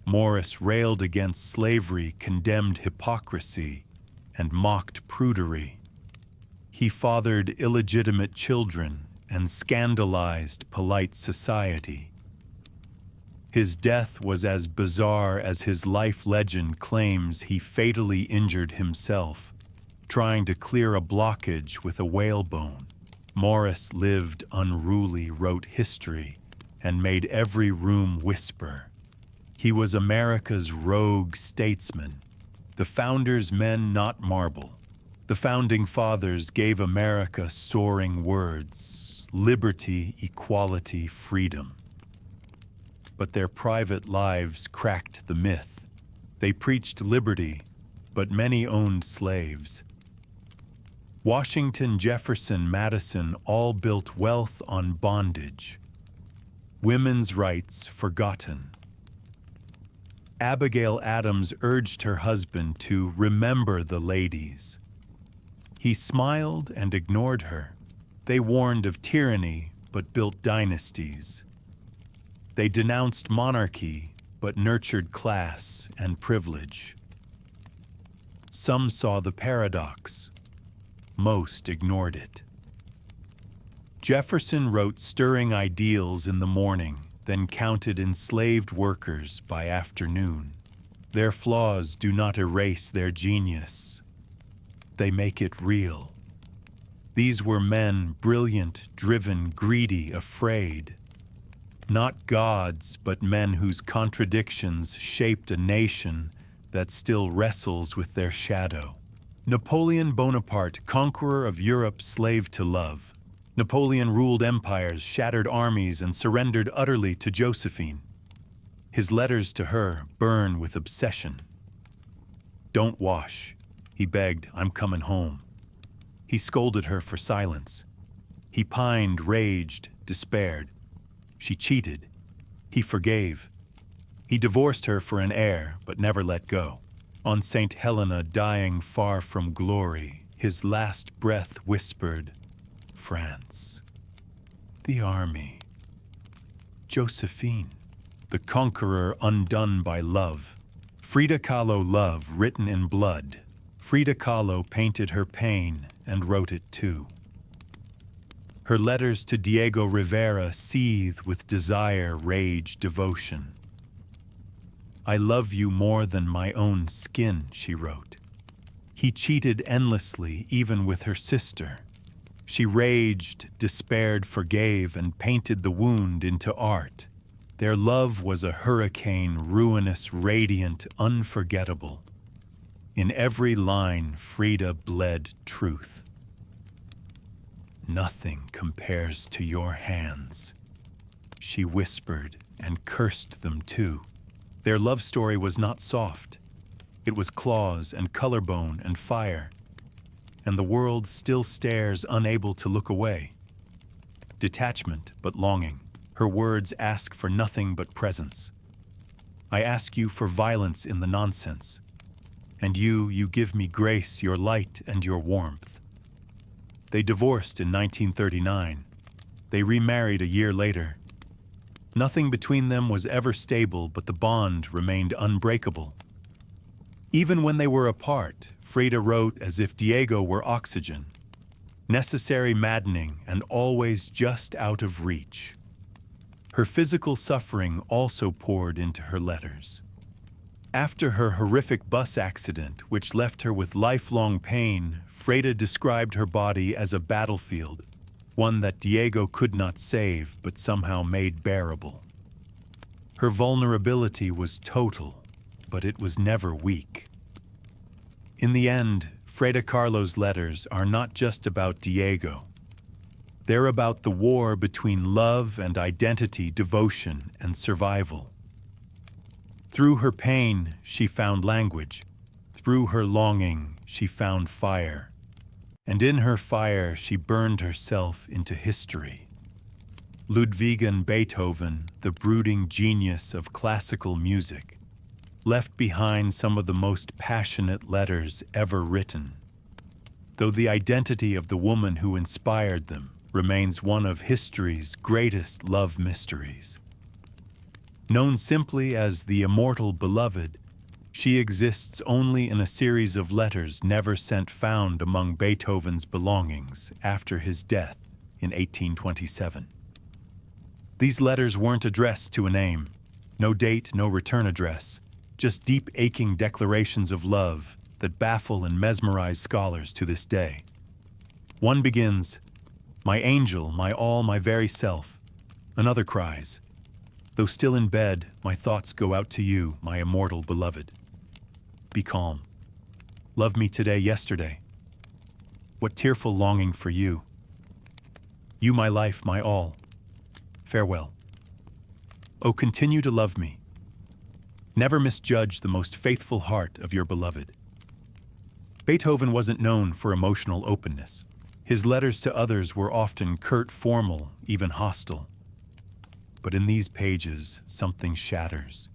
S1: Morris railed against slavery, condemned hypocrisy, and mocked prudery. He fathered illegitimate children and scandalized polite society. His death was as bizarre as his life legend claims. He fatally injured himself, trying to clear a blockage with a whalebone. Morris lived unruly, wrote history, and made every room whisper. He was America's rogue statesman. The founders' men, not marble. The founding fathers gave America soaring words: liberty, equality, freedom. But their private lives cracked the myth. They preached liberty, but many owned slaves. Washington, Jefferson, Madison all built wealth on bondage. Women's rights forgotten. Abigail Adams urged her husband to remember the ladies. He smiled and ignored her. They warned of tyranny, but built dynasties. They denounced monarchy, but nurtured class and privilege. Some saw the paradox. Most ignored it. Jefferson wrote stirring ideals in the morning, then counted enslaved workers by afternoon. Their flaws do not erase their genius. They make it real. These were men brilliant, driven, greedy, afraid. Not gods, but men whose contradictions shaped a nation that still wrestles with their shadow. Napoleon Bonaparte, conqueror of Europe, slave to love. Napoleon ruled empires, shattered armies, and surrendered utterly to Josephine. His letters to her burn with obsession. "Don't wash," he begged, "I'm coming home." He scolded her for silence. He pined, raged, despaired. She cheated. He forgave. He divorced her for an heir, but never let go. On St. Helena, dying far from glory, his last breath whispered, "France, the army." Josephine, the conqueror undone by love. Frida Kahlo love written in blood. Frida Kahlo painted her pain and wrote it too. Her letters to Diego Rivera seethe with desire, rage, devotion. "I love you more than my own skin," she wrote. He cheated endlessly, even with her sister. She raged, despaired, forgave, and painted the wound into art. Their love was a hurricane, ruinous, radiant, unforgettable. In every line, Frida bled truth. "Nothing compares to your hands," she whispered, and cursed them too. Their love story was not soft. It was claws and collarbone and fire. And the world still stares, unable to look away. Detachment, but longing. Her words ask for nothing but presence. "I ask you for violence in the nonsense. And you give me grace, your light, and your warmth." They divorced in 1939. They remarried a year later. Nothing between them was ever stable, but the bond remained unbreakable. Even when they were apart, Frida wrote as if Diego were oxygen, necessary, maddening, and always just out of reach. Her physical suffering also poured into her letters. After her horrific bus accident, which left her with lifelong pain, Frida described her body as a battlefield, one that Diego could not save but somehow made bearable. Her vulnerability was total, but it was never weak. In the end, Frida Kahlo's letters are not just about Diego. They're about the war between love and identity, devotion and survival. Through her pain, she found language. Through her longing, she found fire. And in her fire, she burned herself into history. Ludwig van Beethoven, the brooding genius of classical music, left behind some of the most passionate letters ever written, though the identity of the woman who inspired them remains one of history's greatest love mysteries. Known simply as the immortal beloved, she exists only in a series of letters never sent found among Beethoven's belongings after his death in 1827. These letters weren't addressed to a name, no date, no return address, just deep, aching declarations of love that baffle and mesmerize scholars to this day. One begins, "My angel, my all, my very self." Another cries, "Though still in bed, my thoughts go out to you, my immortal beloved. Be calm. Love me today, yesterday. What tearful longing for you. You, my life, my all. Farewell. Oh, continue to love me. Never misjudge the most faithful heart of your beloved." Beethoven wasn't known for emotional openness. His letters to others were often curt, formal, even hostile. But in these pages, something shatters.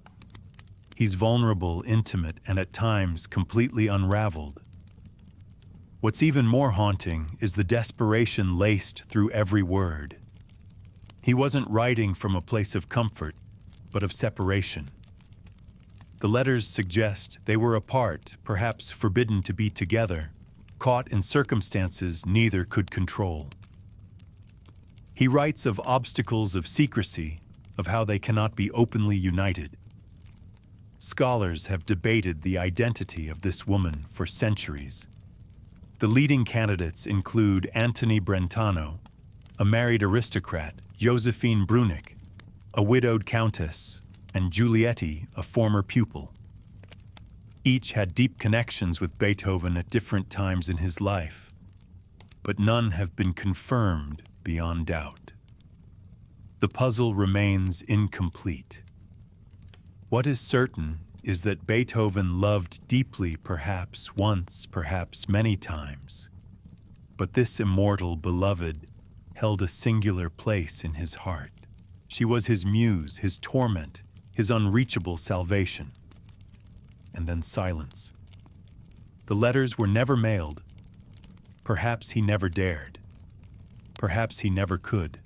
S1: He's vulnerable, intimate, and at times completely unraveled. What's even more haunting is the desperation laced through every word. He wasn't writing from a place of comfort, but of separation. The letters suggest they were apart, perhaps forbidden to be together, caught in circumstances neither could control. He writes of obstacles of secrecy, of how they cannot be openly united. Scholars have debated the identity of this woman for centuries. The leading candidates include Anthony Brentano, a married aristocrat, Josephine Brunick, a widowed countess, and Giulietti, a former pupil. Each had deep connections with Beethoven at different times in his life, but none have been confirmed beyond doubt. The puzzle remains incomplete. What is certain is that Beethoven loved deeply, perhaps once, perhaps many times, but this immortal beloved held a singular place in his heart. She was his muse, his torment, his unreachable salvation. And then silence. The letters were never mailed. Perhaps he never dared. Perhaps he never could.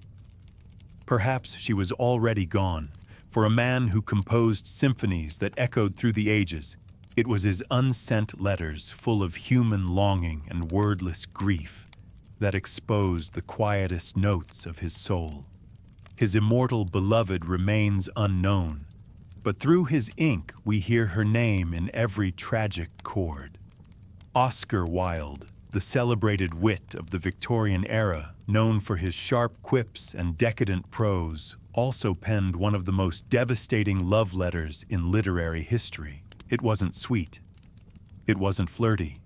S1: Perhaps she was already gone. For a man who composed symphonies that echoed through the ages, it was his unsent letters full of human longing and wordless grief that exposed the quietest notes of his soul. His immortal beloved remains unknown, but through his ink we hear her name in every tragic chord. Oscar Wilde, the celebrated wit of the Victorian era, known for his sharp quips and decadent prose, also penned one of the most devastating love letters in literary history. It wasn't sweet. It wasn't flirty.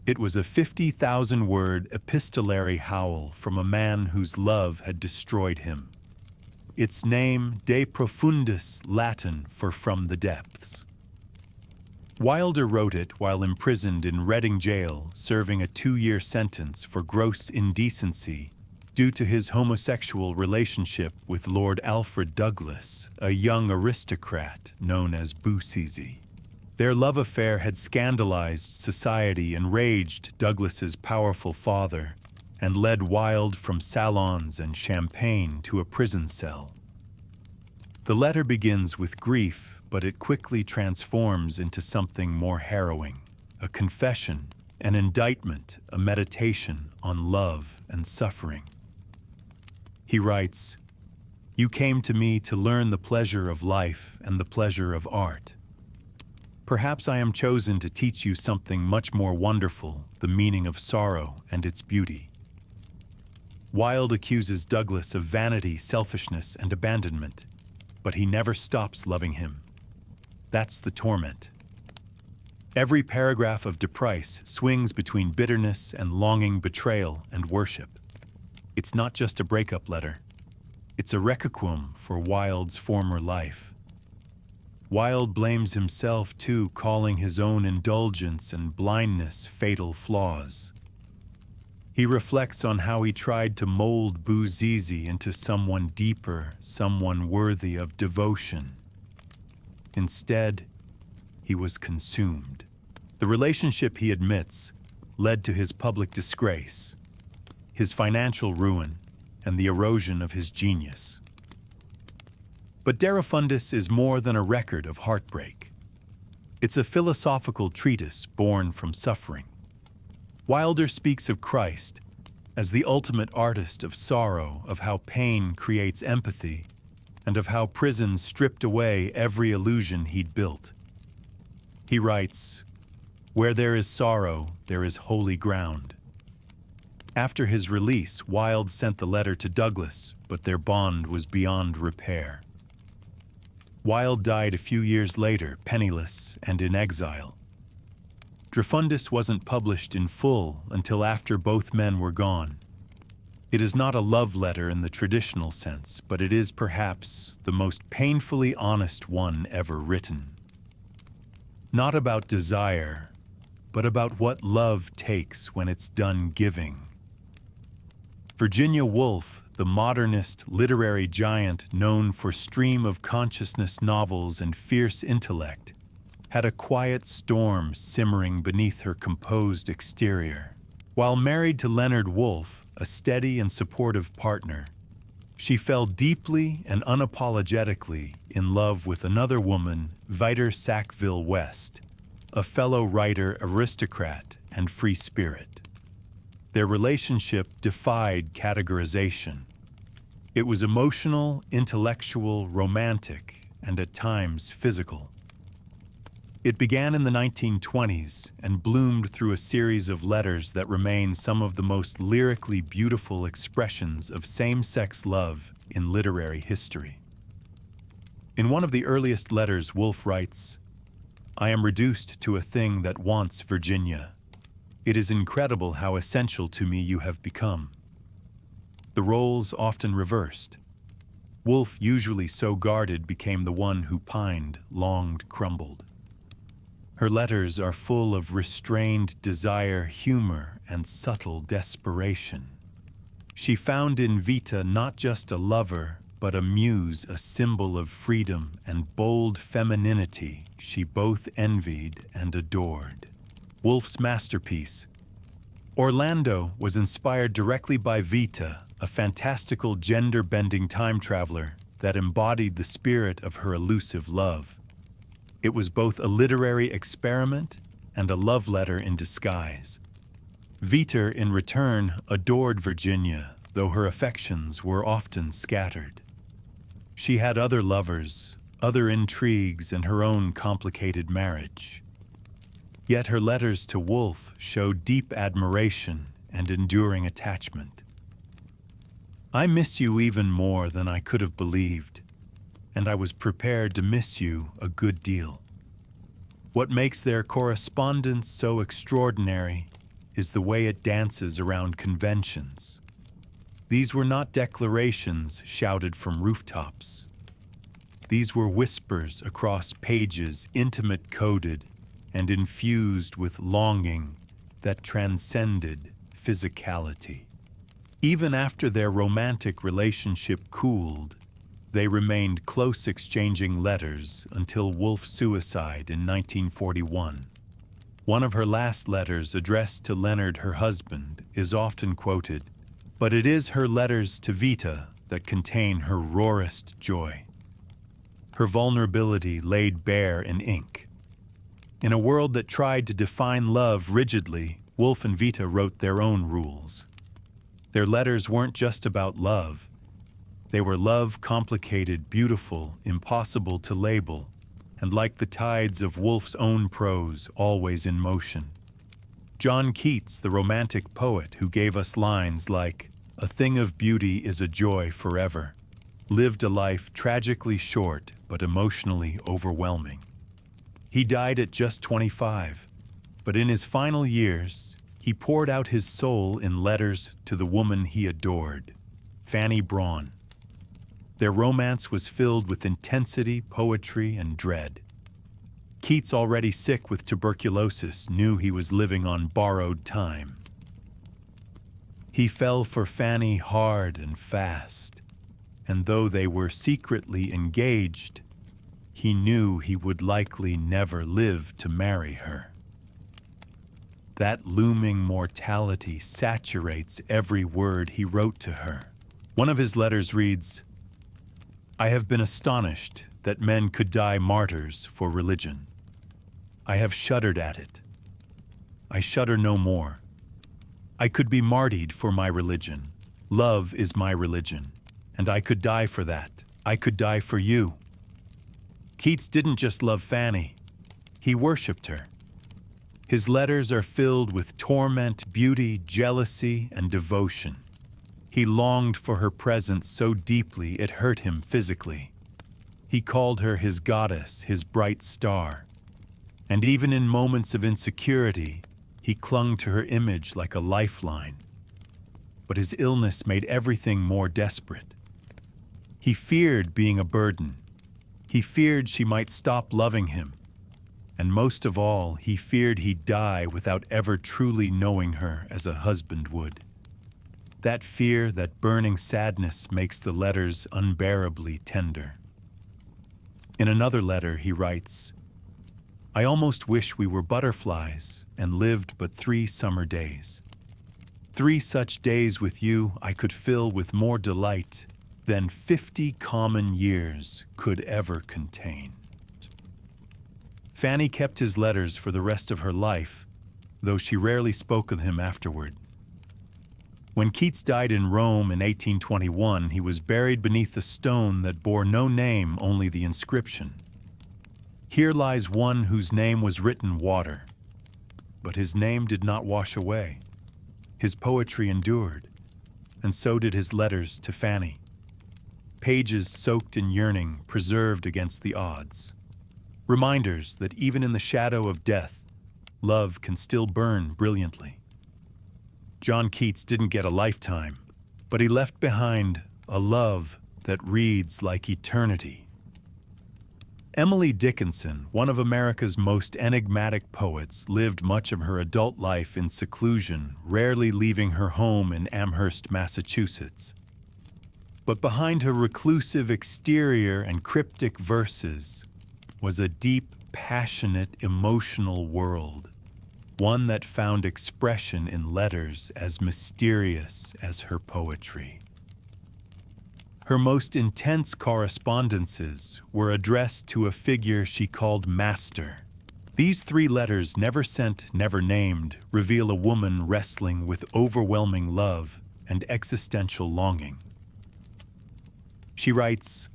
S1: It was a 50,000-word epistolary howl from a man whose love had destroyed him. Its name, De Profundis, Latin for from the depths. Wilder wrote it while imprisoned in Reading Jail, serving a 2-year sentence for gross indecency due to his homosexual relationship with Lord Alfred Douglas, a young aristocrat known as Bousizi. Their love affair had scandalized society, enraged Douglas's powerful father, and led Wilde from salons and champagne to a prison cell. The letter begins with grief, but it quickly transforms into something more harrowing, a confession, an indictment, a meditation on love and suffering. He writes, "You came to me to learn the pleasure of life and the pleasure of art. Perhaps I am chosen to teach you something much more wonderful, the meaning of sorrow and its beauty." Wilde accuses Douglas of vanity, selfishness, and abandonment, but he never stops loving him. That's the torment. Every paragraph of D3ath swings between bitterness and longing, betrayal and worship. It's not just a breakup letter. It's a requiem for Wilde's former life. Wilde blames himself too, calling his own indulgence and blindness fatal flaws. He reflects on how he tried to mold Bousizi into someone deeper, someone worthy of devotion. Instead, he was consumed. The relationship, he admits, led to his public disgrace, his financial ruin, and the erosion of his genius. But De Profundis is more than a record of heartbreak. It's a philosophical treatise born from suffering. Wilder speaks of Christ as the ultimate artist of sorrow, of how pain creates empathy, and of how prison stripped away every illusion he'd built. He writes, "Where there is sorrow, there is holy ground." After his release, Wilde sent the letter to Douglas, but their bond was beyond repair. Wilde died a few years later, penniless and in exile. D3 Profundis wasn't published in full until after both men were gone. It is not a love letter in the traditional sense, but it is perhaps the most painfully honest one ever written. Not about desire, but about what love takes when it's done giving. Virginia Woolf, the modernist literary giant known for stream-of-consciousness novels and fierce intellect, had a quiet storm simmering beneath her composed exterior. While married to Leonard Woolf, a steady and supportive partner, she fell deeply and unapologetically in love with another woman, Vida Sackville-West, a fellow writer, aristocrat, and free spirit. Their relationship defied categorization. It was emotional, intellectual, romantic, and at times physical. It began in the 1920s and bloomed through a series of letters that remain some of the most lyrically beautiful expressions of same-sex love in literary history. In one of the earliest letters, Woolf writes, "I am reduced to a thing that wants Virginia. It is incredible how essential to me you have become." The roles often reversed. Woolf, usually so guarded, became the one who pined, longed, crumbled. Her letters are full of restrained desire, humor, and subtle desperation. She found in Vida not just a lover, but a muse, a symbol of freedom and bold femininity she both envied and adored. Woolf's masterpiece, Orlando, was inspired directly by Vida, a fantastical gender-bending time traveler that embodied the spirit of her elusive love. It was both a literary experiment and a love letter in disguise. Vida, in return, adored Virginia, though her affections were often scattered. She had other lovers, other intrigues, and her own complicated marriage. Yet her letters to Woolf showed deep admiration and enduring attachment. "I miss you even more than I could have believed, and I was prepared to miss you a good deal." What makes their correspondence so extraordinary is the way it dances around conventions. These were not declarations shouted from rooftops. These were whispers across pages, intimate coded and infused with longing that transcended physicality. Even after their romantic relationship cooled, they remained close, exchanging letters until Woolf's suicide in 1941. One of her last letters, addressed to Leonard, her husband, is often quoted, but it is her letters to Vida that contain her rawest joy. Her vulnerability laid bare in ink. In a world that tried to define love rigidly, Woolf and Vida wrote their own rules. Their letters weren't just about love. They were love complicated, beautiful, impossible to label, and like the tides of Woolf's own prose, always in motion. John Keats, the romantic poet who gave us lines like, "A thing of beauty is a joy forever," lived a life tragically short but emotionally overwhelming. He died at just 25, but in his final years, he poured out his soul in letters to the woman he adored, Fanny Brawne. Their romance was filled with intensity, poetry, and dread. Keats, already sick with tuberculosis, knew he was living on borrowed time. He fell for Fanny hard and fast, and though they were secretly engaged, he knew he would likely never live to marry her. That looming mortality saturates every word he wrote to her. One of his letters reads, "I have been astonished that men could die martyrs for religion. I have shuddered at it. I shudder no more. I could be martyred for my religion. Love is my religion, and I could die for that. I could die for you." Keats didn't just love Fanny, he worshipped her. His letters are filled with torment, beauty, jealousy, and devotion. He longed for her presence so deeply it hurt him physically. He called her his goddess, his bright star. And even in moments of insecurity, he clung to her image like a lifeline. But his illness made everything more desperate. He feared being a burden. He feared she might stop loving him. And most of all, he feared he'd die without ever truly knowing her as a husband would. That fear, that burning sadness makes the letters unbearably tender. In another letter, he writes, "I almost wish we were butterflies and lived but 3 summer days. 3 such days with you I could fill with more delight than 50 common years could ever contain." Fanny kept his letters for the rest of her life, though she rarely spoke of him afterward. When Keats died in Rome in 1821, he was buried beneath a stone that bore no name, only the inscription, "Here lies one whose name was written water." But his name did not wash away. His poetry endured, and so did his letters to Fanny. Pages soaked in yearning, preserved against the odds. Reminders that even in the shadow of death, love can still burn brilliantly. John Keats didn't get a lifetime, but he left behind a love that reads like eternity. Emily Dickinson, one of America's most enigmatic poets, lived much of her adult life in seclusion, rarely leaving her home in Amherst, Massachusetts. But behind her reclusive exterior and cryptic verses was a deep, passionate, emotional world, one that found expression in letters as mysterious as her poetry. Her most intense correspondences were addressed to a figure she called Master. These 3 letters, never sent, never named, reveal a woman wrestling with overwhelming love and existential longing. She writes,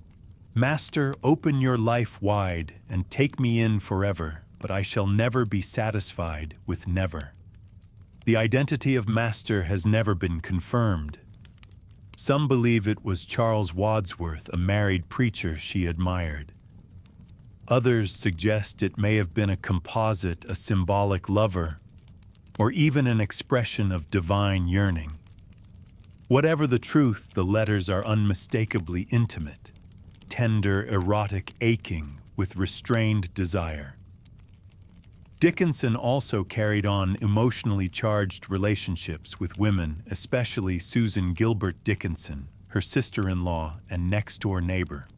S1: "Master, open your life wide and take me in forever, but I shall never be satisfied with never." The identity of Master has never been confirmed. Some believe it was Charles Wadsworth, a married preacher she admired. Others suggest it may have been a composite, a symbolic lover, or even an expression of divine yearning. Whatever the truth, the letters are unmistakably intimate, tender, erotic aching with restrained desire. Dickinson also carried on emotionally charged relationships with women, especially Susan Gilbert Dickinson, her sister-in-law and next-door neighbor.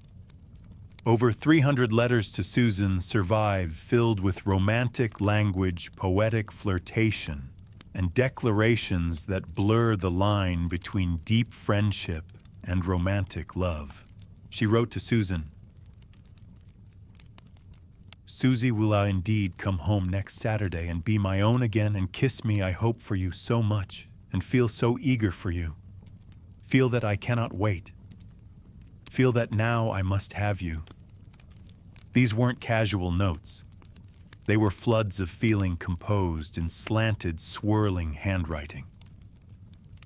S1: Over 300 letters to Susan survive, filled with romantic language, poetic flirtation, and declarations that blur the line between deep friendship and romantic love. She wrote to Susan, "Susie, will I indeed come home next Saturday and be my own again and kiss me? I hope for you so much and feel so eager for you. Feel that I cannot wait. Feel that now I must have you." These weren't casual notes. They were floods of feeling composed in slanted, swirling handwriting.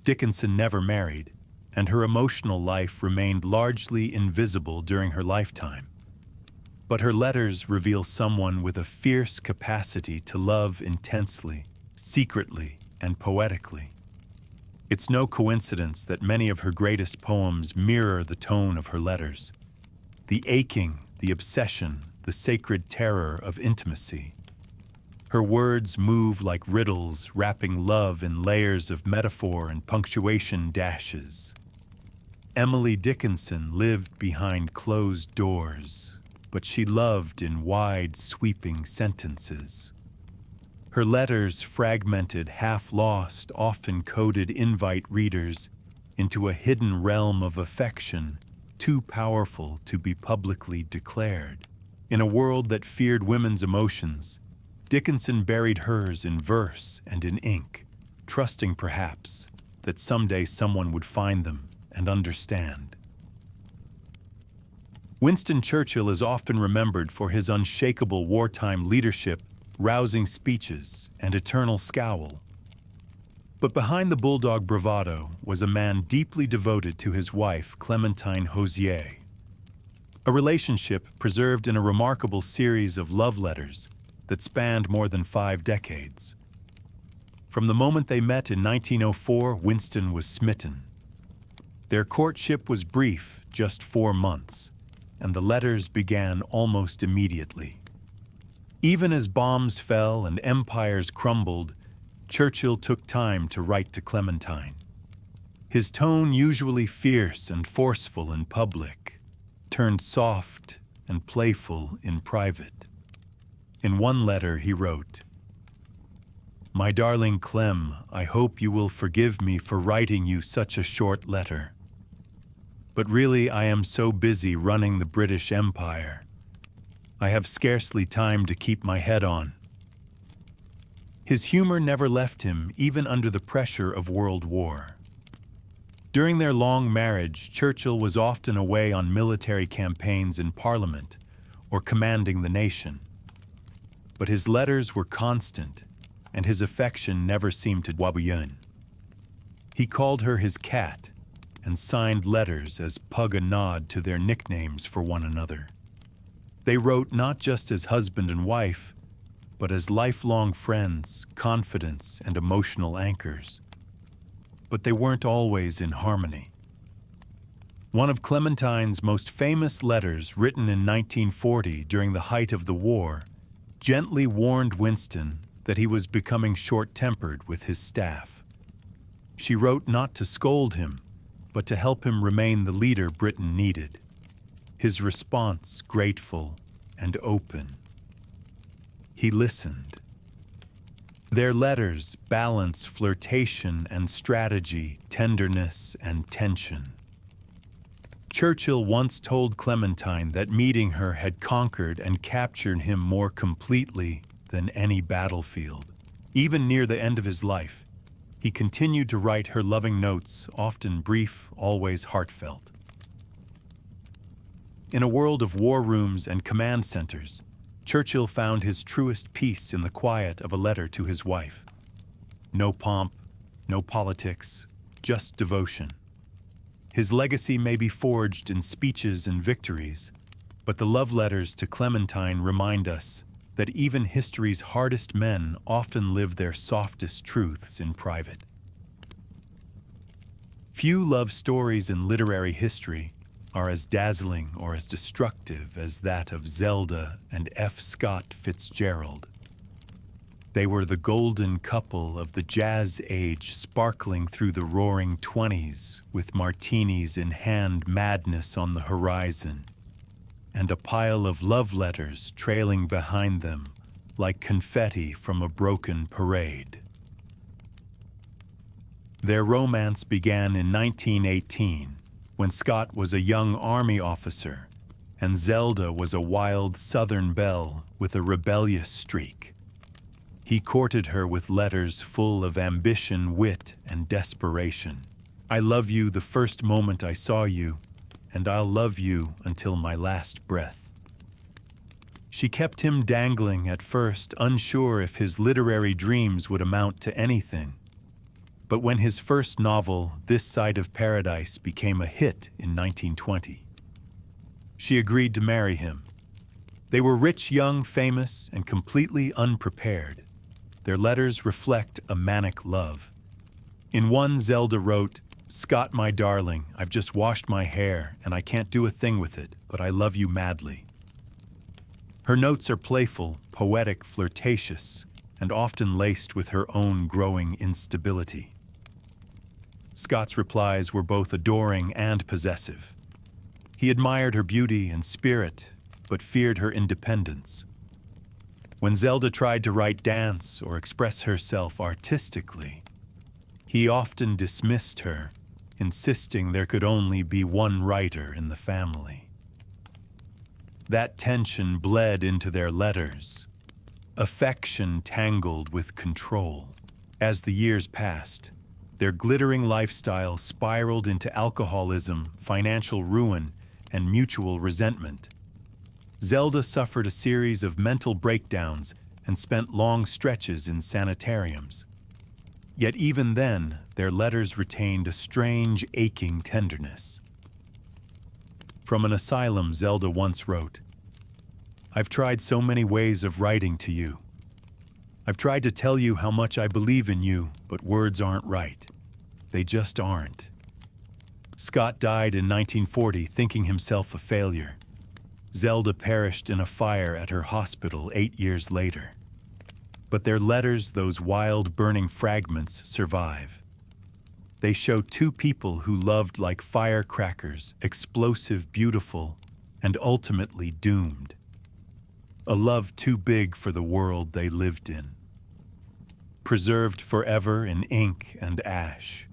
S1: Dickinson never married, and her emotional life remained largely invisible during her lifetime. But her letters reveal someone with a fierce capacity to love intensely, secretly, and poetically. It's no coincidence that many of her greatest poems mirror the tone of her letters. The aching, the obsession, the sacred terror of intimacy. Her words move like riddles, wrapping love in layers of metaphor and punctuation dashes. Emily Dickinson lived behind closed doors, but she loved in wide, sweeping sentences. Her letters, fragmented, half-lost, often coded invite readers into a hidden realm of affection too powerful to be publicly declared. In a world that feared women's emotions, Dickinson buried hers in verse and in ink, trusting perhaps that someday someone would find them and understand. Winston Churchill is often remembered for his unshakable wartime leadership, rousing speeches, and eternal scowl. But behind the bulldog bravado was a man deeply devoted to his wife, Clementine Hozier. A relationship preserved in a remarkable series of love letters that spanned more than 5 decades. From the moment they met in 1904, Winston was smitten. Their courtship was brief, just 4 months, and the letters began almost immediately. Even as bombs fell and empires crumbled, Churchill took time to write to Clementine. His tone, usually fierce and forceful in public, turned soft and playful in private. In one letter he wrote, "My darling Clem, I hope you will forgive me for writing you such a short letter. But really I am so busy running the British Empire. I have scarcely time to keep my head on." His humor never left him, even under the pressure of World War. During their long marriage, Churchill was often away on military campaigns in Parliament or commanding the nation. But his letters were constant, and his affection never seemed to wane. He called her his cat and signed letters as pug a nod to their nicknames for one another. They wrote not just as husband and wife, but as lifelong friends, confidants, and emotional anchors. But they weren't always in harmony. One of Clementine's most famous letters, written in 1940 during the height of the war, gently warned Winston that he was becoming short-tempered with his staff. She wrote not to scold him, but to help him remain the leader Britain needed. His response grateful and open. He listened. Their letters balance flirtation and strategy, tenderness and tension. Churchill once told Clementine that meeting her had conquered and captured him more completely than any battlefield. Even near the end of his life, he continued to write her loving notes, often brief, always heartfelt. In a world of war rooms and command centers, Churchill found his truest peace in the quiet of a letter to his wife. No pomp, no politics, just devotion. His legacy may be forged in speeches and victories, but the love letters to Clementine remind us that even history's hardest men often live their softest truths in private. Few love stories in literary history are as dazzling or as destructive as that of Zelda and F. Scott Fitzgerald. They were the golden couple of the jazz age, sparkling through the roaring 20s with martinis in hand, madness on the horizon, and a pile of love letters trailing behind them like confetti from a broken parade. Their romance began in 1918, when Scott was a young army officer and Zelda was a wild southern belle with a rebellious streak. He courted her with letters full of ambition, wit, and desperation. "I love you the first moment I saw you, and I'll love you until my last breath." She kept him dangling at first, unsure if his literary dreams would amount to anything. But when his first novel, This Side of Paradise, became a hit in 1920, she agreed to marry him. They were rich, young, famous, and completely unprepared. Their letters reflect a manic love. In one, Zelda wrote, "Scott, my darling, I've just washed my hair and I can't do a thing with it, but I love you madly." Her notes are playful, poetic, flirtatious, and often laced with her own growing instability. Scott's replies were both adoring and possessive. He admired her beauty and spirit, but feared her independence. When Zelda tried to write dance or express herself artistically, he often dismissed her, insisting there could only be one writer in the family. That tension bled into their letters. Affection tangled with control. As the years passed, their glittering lifestyle spiraled into alcoholism, financial ruin, and mutual resentment. Zelda suffered a series of mental breakdowns and spent long stretches in sanitariums. Yet even then, their letters retained a strange, aching tenderness. From an asylum, Zelda once wrote, "I've tried so many ways of writing to you. I've tried to tell you how much I believe in you, but words aren't right. They just aren't." Scott died in 1940, thinking himself a failure. Zelda perished in a fire at her hospital 8 years later. But their letters, those wild, burning fragments, survive. They show two people who loved like firecrackers, explosive, beautiful, and ultimately doomed. A love too big for the world they lived in. Preserved forever in ink and ash.